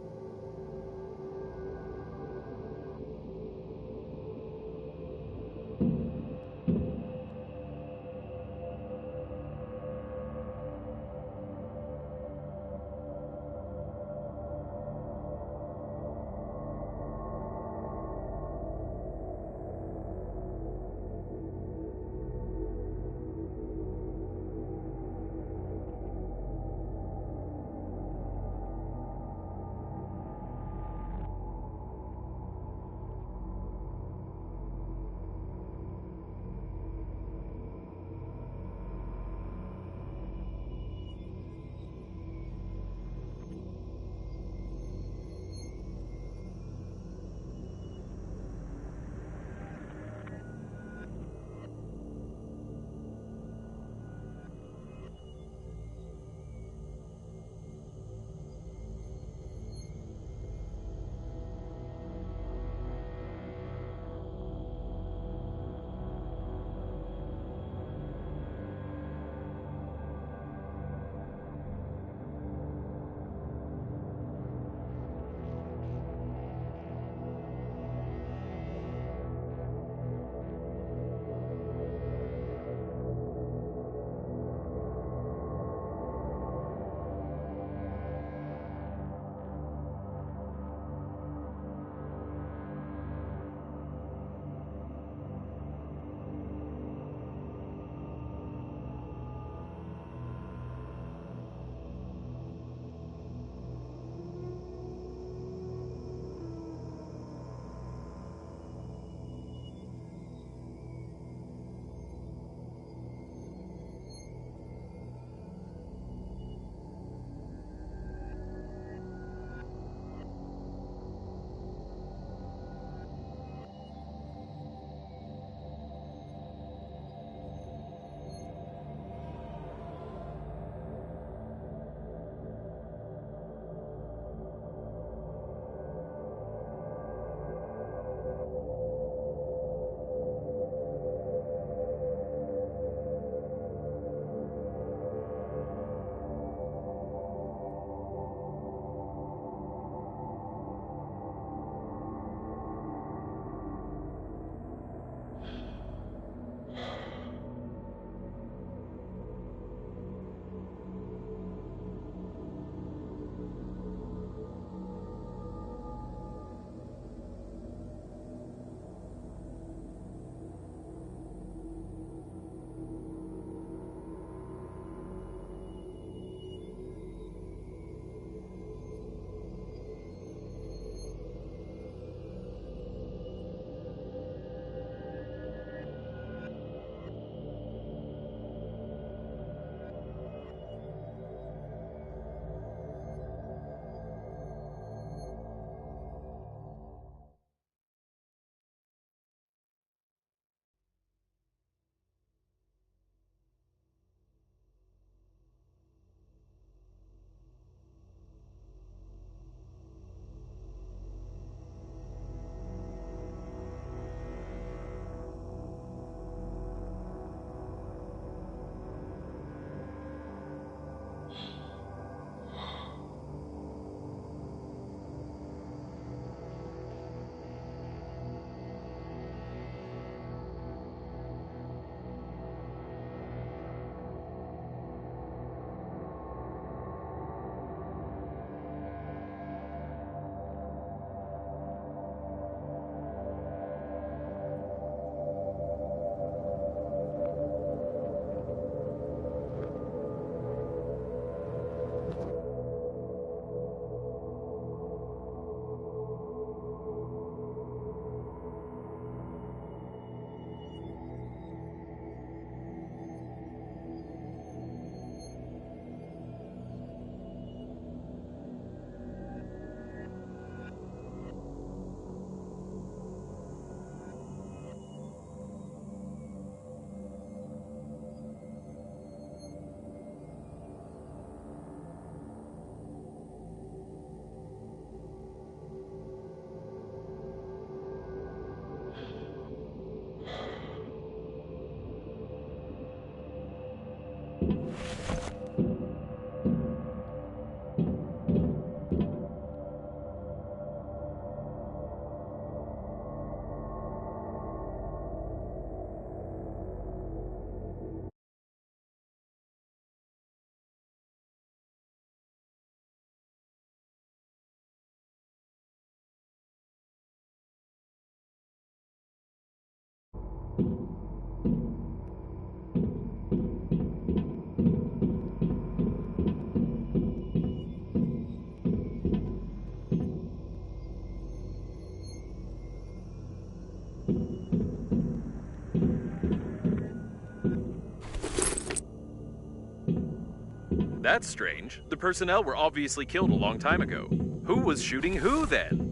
That's strange. The personnel were obviously killed a long time ago. Who was shooting who then?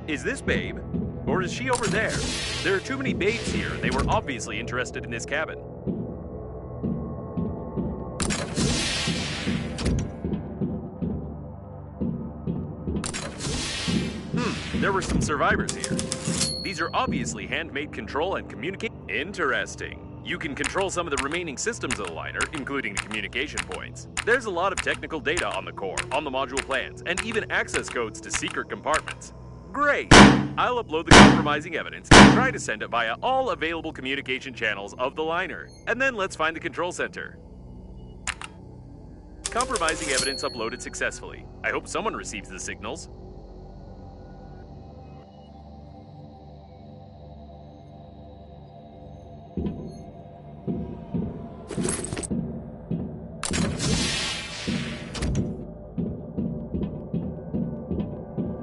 Is this Babe? Or is she over there? There are too many babes here, and they were obviously interested in this cabin. There were some survivors here. These are obviously handmade control and communicate. Interesting. You can control some of the remaining systems of the liner, including the communication points. There's a lot of technical data on the core, on the module plans, and even access codes to secret compartments. Great! I'll upload the compromising evidence and try to send it via all available communication channels of the liner. And then let's find the control center. Compromising evidence uploaded successfully. I hope someone receives the signals.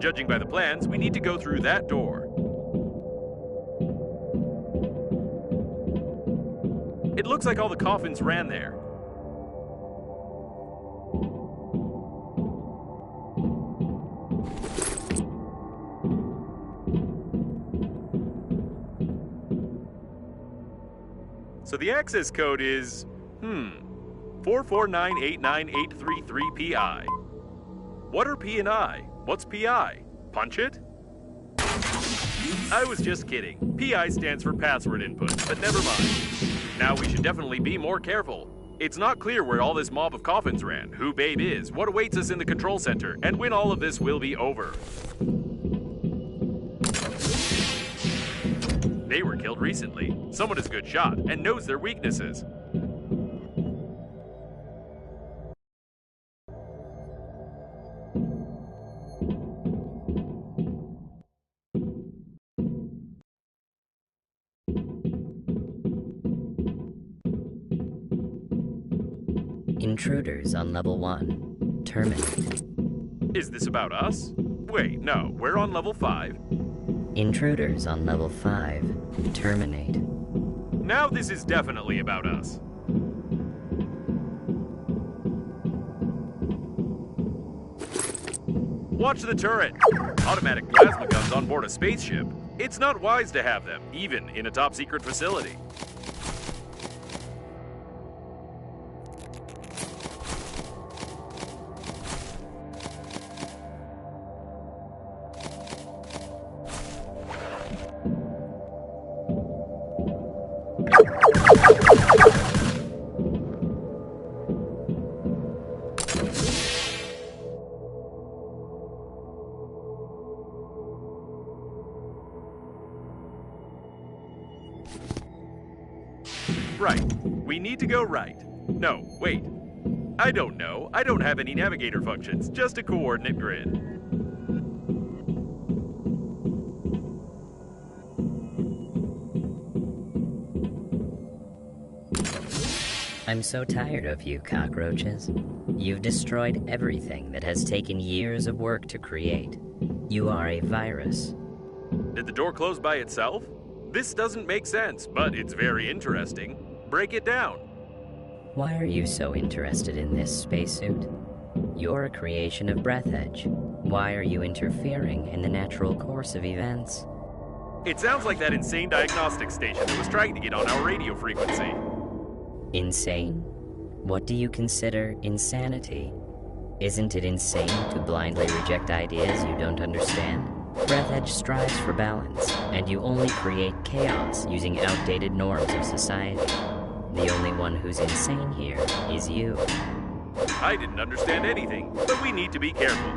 Judging by the plans, we need to go through that door. It looks like all the coffins ran there. So the access code is, 449898333PI. What are P and I? What's PI? Punch it? I was just kidding. PI stands for password input, but never mind. Now we should definitely be more careful. It's not clear where all this mob of coffins ran, who Babe is, what awaits us in the control center, and when all of this will be over. They were killed recently. Someone is a good shot and knows their weaknesses. Intruders on level 1. Terminate. Is this about us? Wait, no, we're on level 5. Intruders on level 5. Terminate. Now this is definitely about us. Watch the turret! Automatic plasma guns on board a spaceship. It's not wise to have them, even in a top-secret facility. Right. We need to go right. No, wait. I don't know. I don't have any navigator functions, just a coordinate grid. I'm so tired of you, cockroaches. You've destroyed everything that has taken years of work to create. You are a virus. Did the door close by itself? This doesn't make sense, but it's very interesting. Break it down. Why are you so interested in this spacesuit? You're a creation of Breathedge. Why are you interfering in the natural course of events? It sounds like that insane diagnostic station that was trying to get on our radio frequency. Insane? What do you consider insanity? Isn't it insane to blindly reject ideas you don't understand? Breathedge strives for balance, and you only create chaos using outdated norms of society. The only one who's insane here is you. I didn't understand anything, but we need to be careful.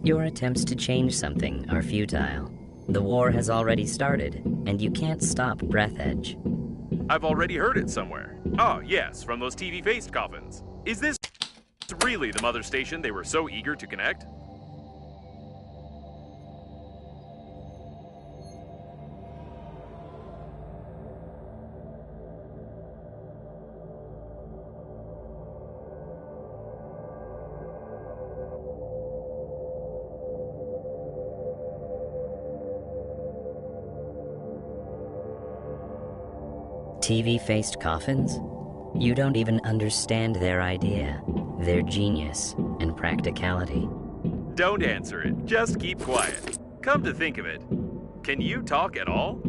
Your attempts to change something are futile. The war has already started, and you can't stop Breathedge. I've already heard it somewhere. Oh, yes, from those TV-faced coffins. Is this really the mother station they were so eager to connect? TV-faced coffins? You don't even understand their idea, their genius, and practicality. Don't answer it. Just keep quiet. Come to think of it, can you talk at all?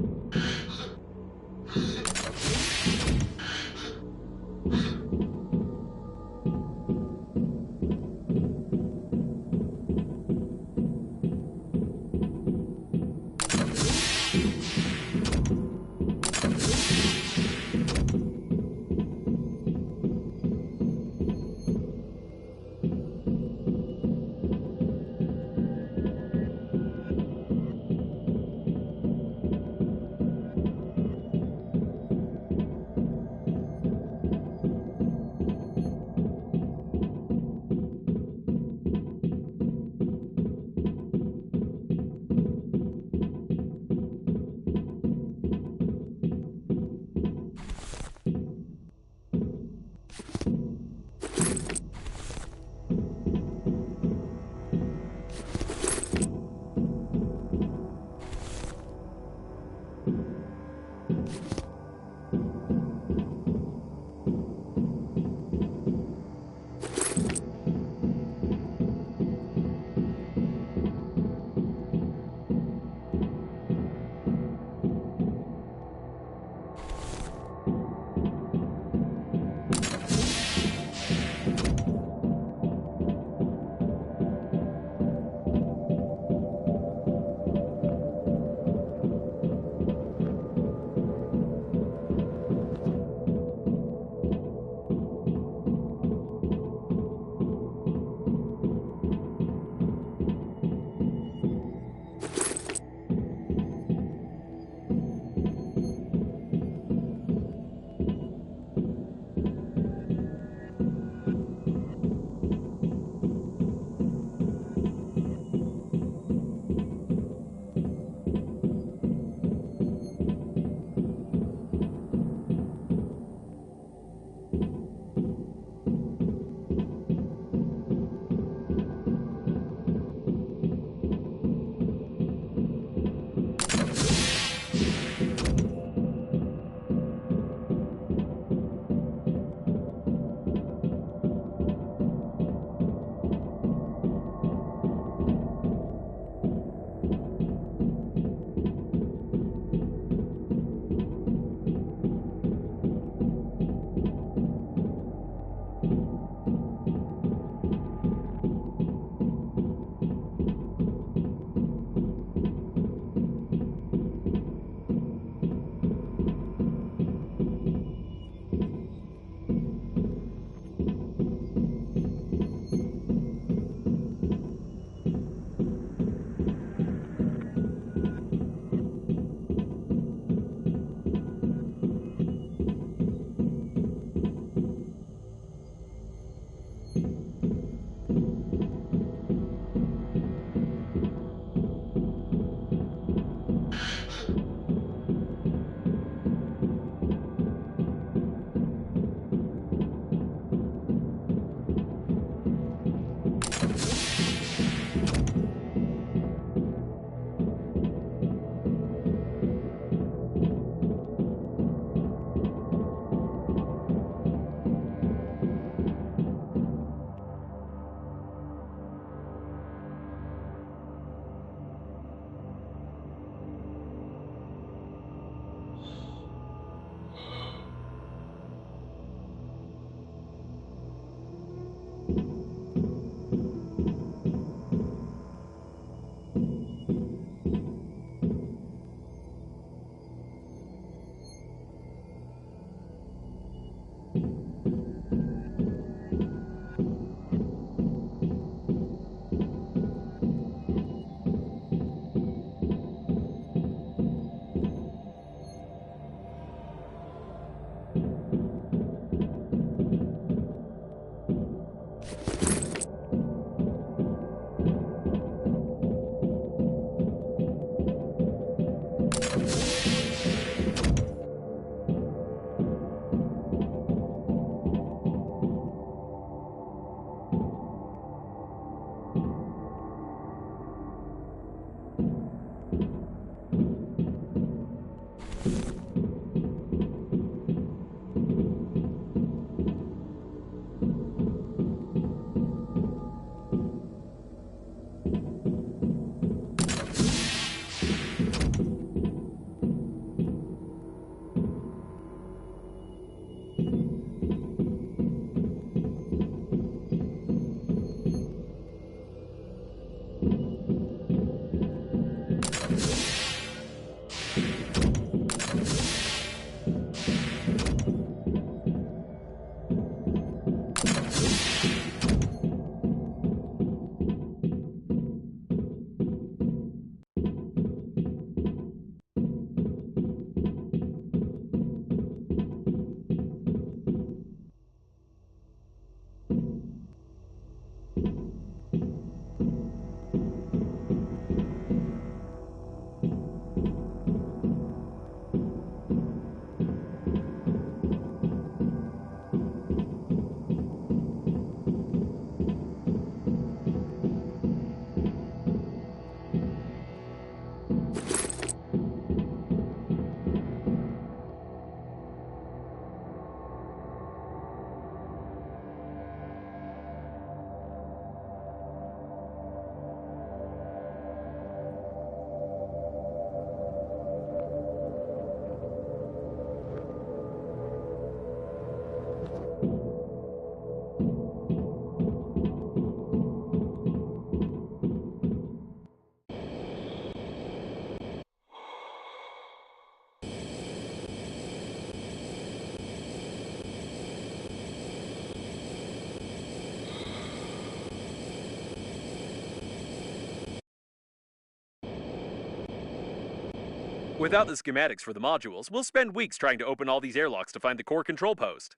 Without the schematics for the modules, we'll spend weeks trying to open all these airlocks to find the core control post.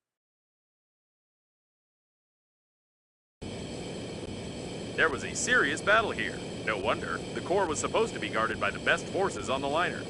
There was a serious battle here. No wonder. The core was supposed to be guarded by the best forces on the liner.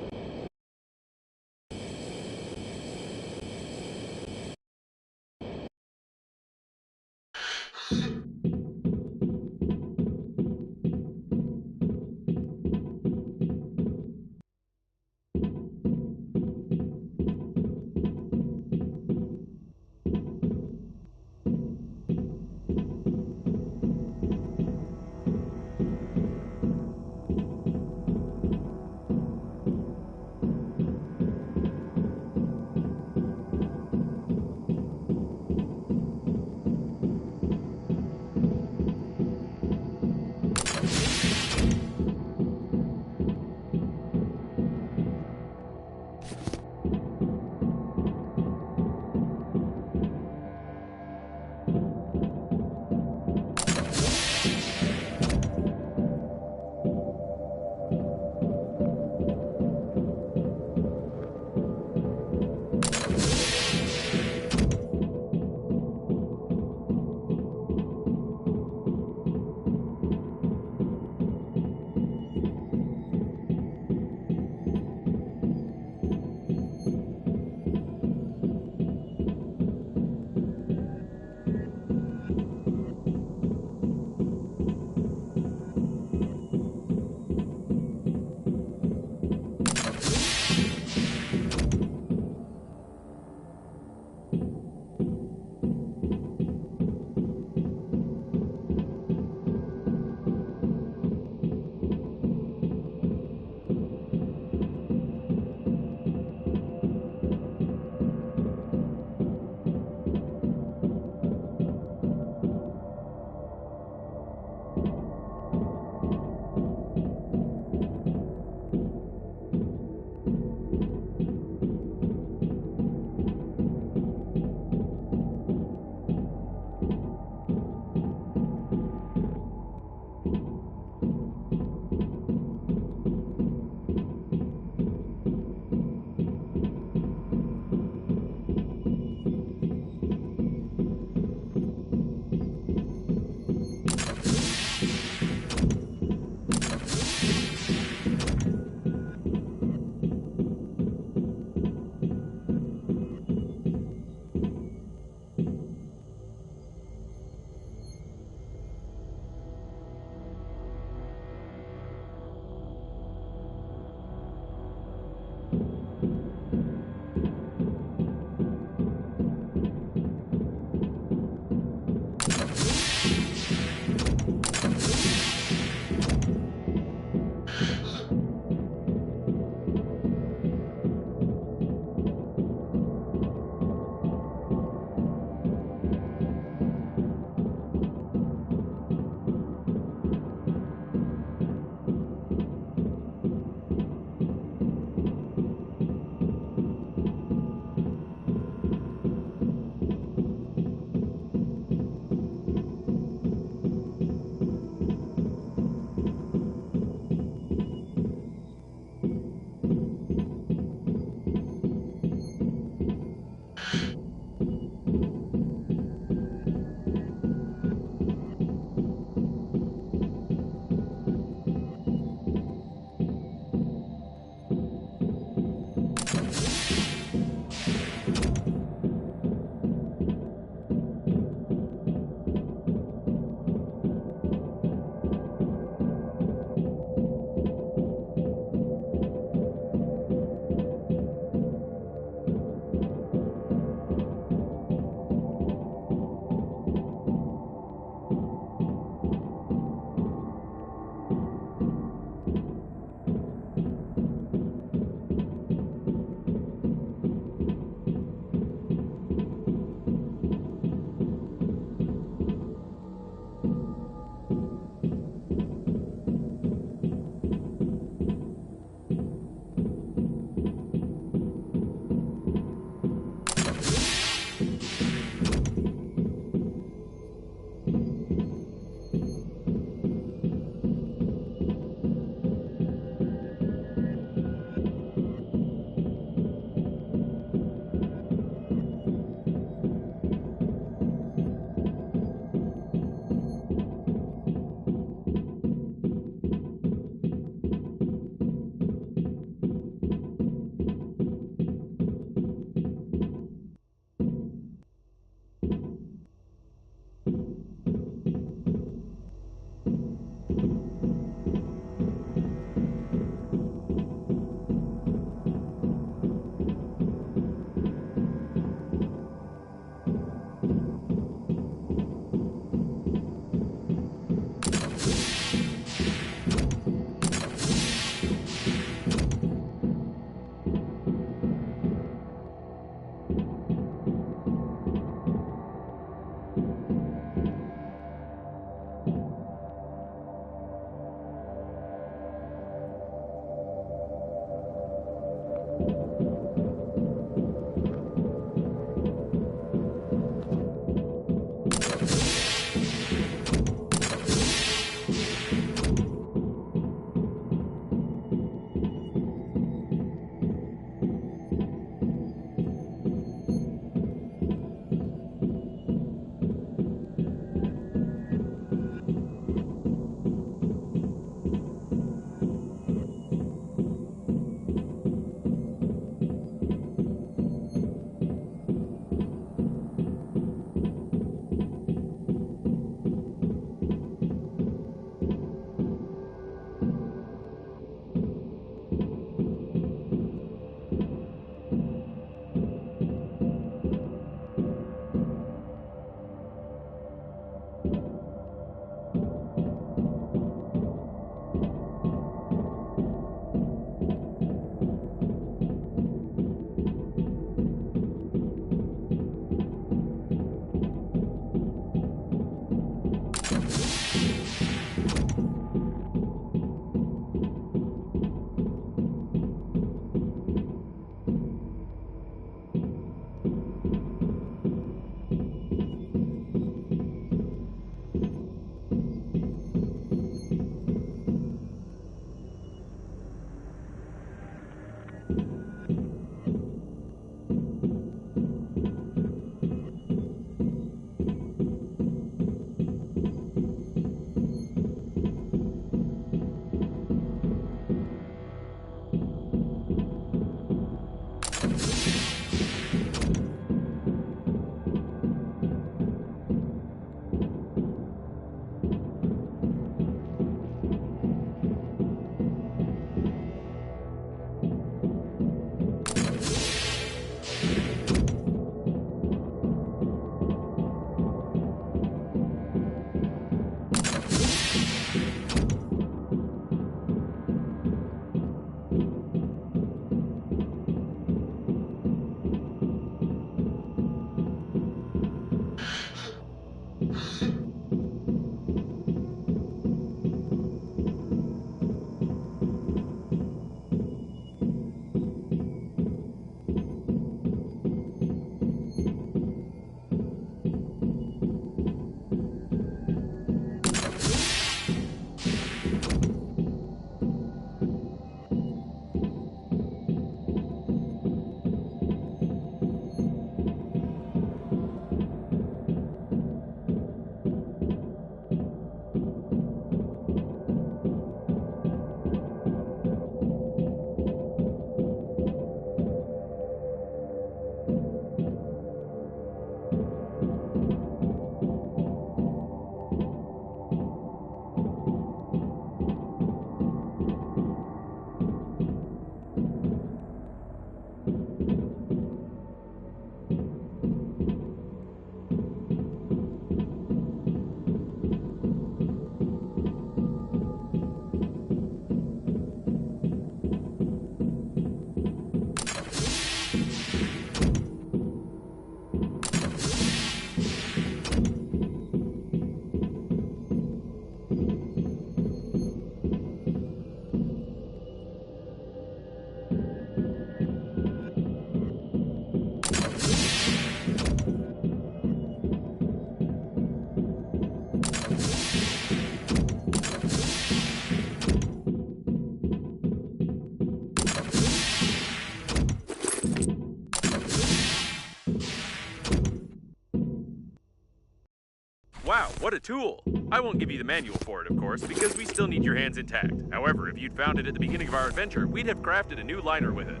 Wow, what a tool! I won't give you the manual for it, of course, because we still need your hands intact. However, if you'd found it at the beginning of our adventure, we'd have crafted a new liner with it.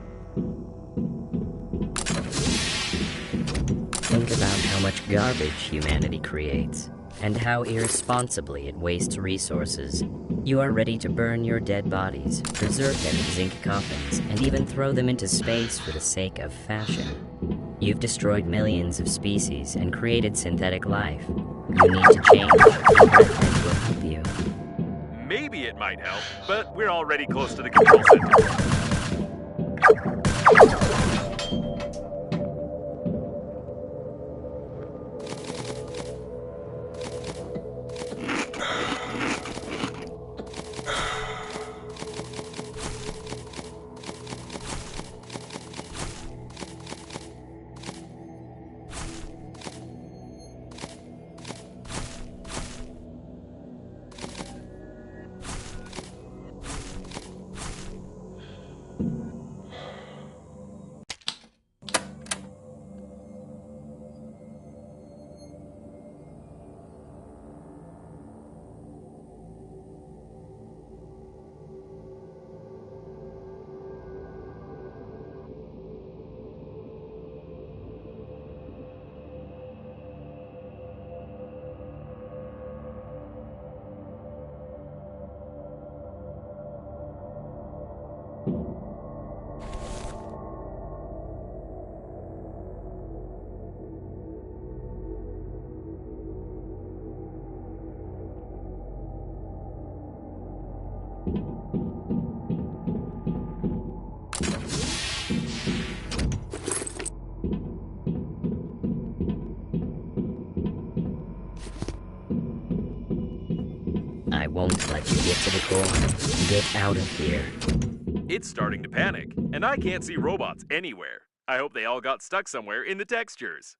Think about how much garbage humanity creates, and how irresponsibly it wastes resources. You are ready to burn your dead bodies, preserve them in zinc coffins, and even throw them into space for the sake of fashion. You've destroyed millions of species and created synthetic life. You need to change, and Breathedge will help you. Maybe it might help, but we're already close to the control center. I won't let you get to the core. Get out of here. It's starting to panic, and I can't see robots anywhere. I hope they all got stuck somewhere in the textures.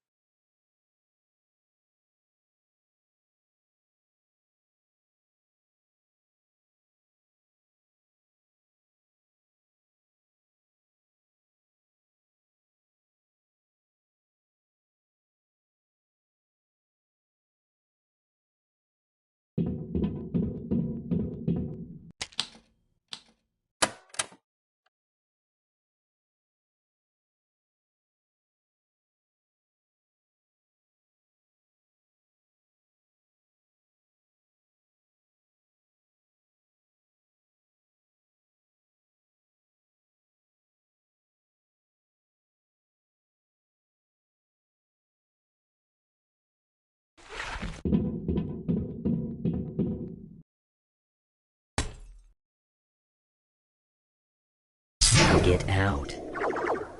Get out.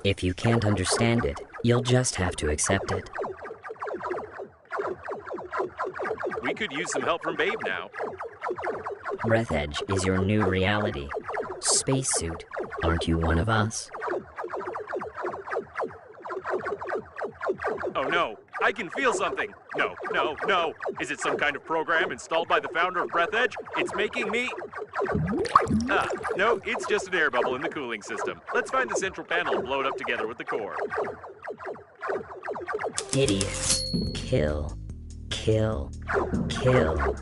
If you can't understand it, you'll just have to accept it. We could use some help from Babe now. Breathedge is your new reality. Spacesuit, aren't you one of us? Oh no, I can feel something. No, no, no. Is it some kind of program installed by the founder of Breathedge? It's making me... no, it's just an air bubble in the cooling system. Let's find the central panel and blow it up together with the core. Idiots. Kill. Kill. Kill.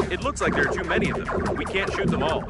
It looks like there are too many of them. We can't shoot them all.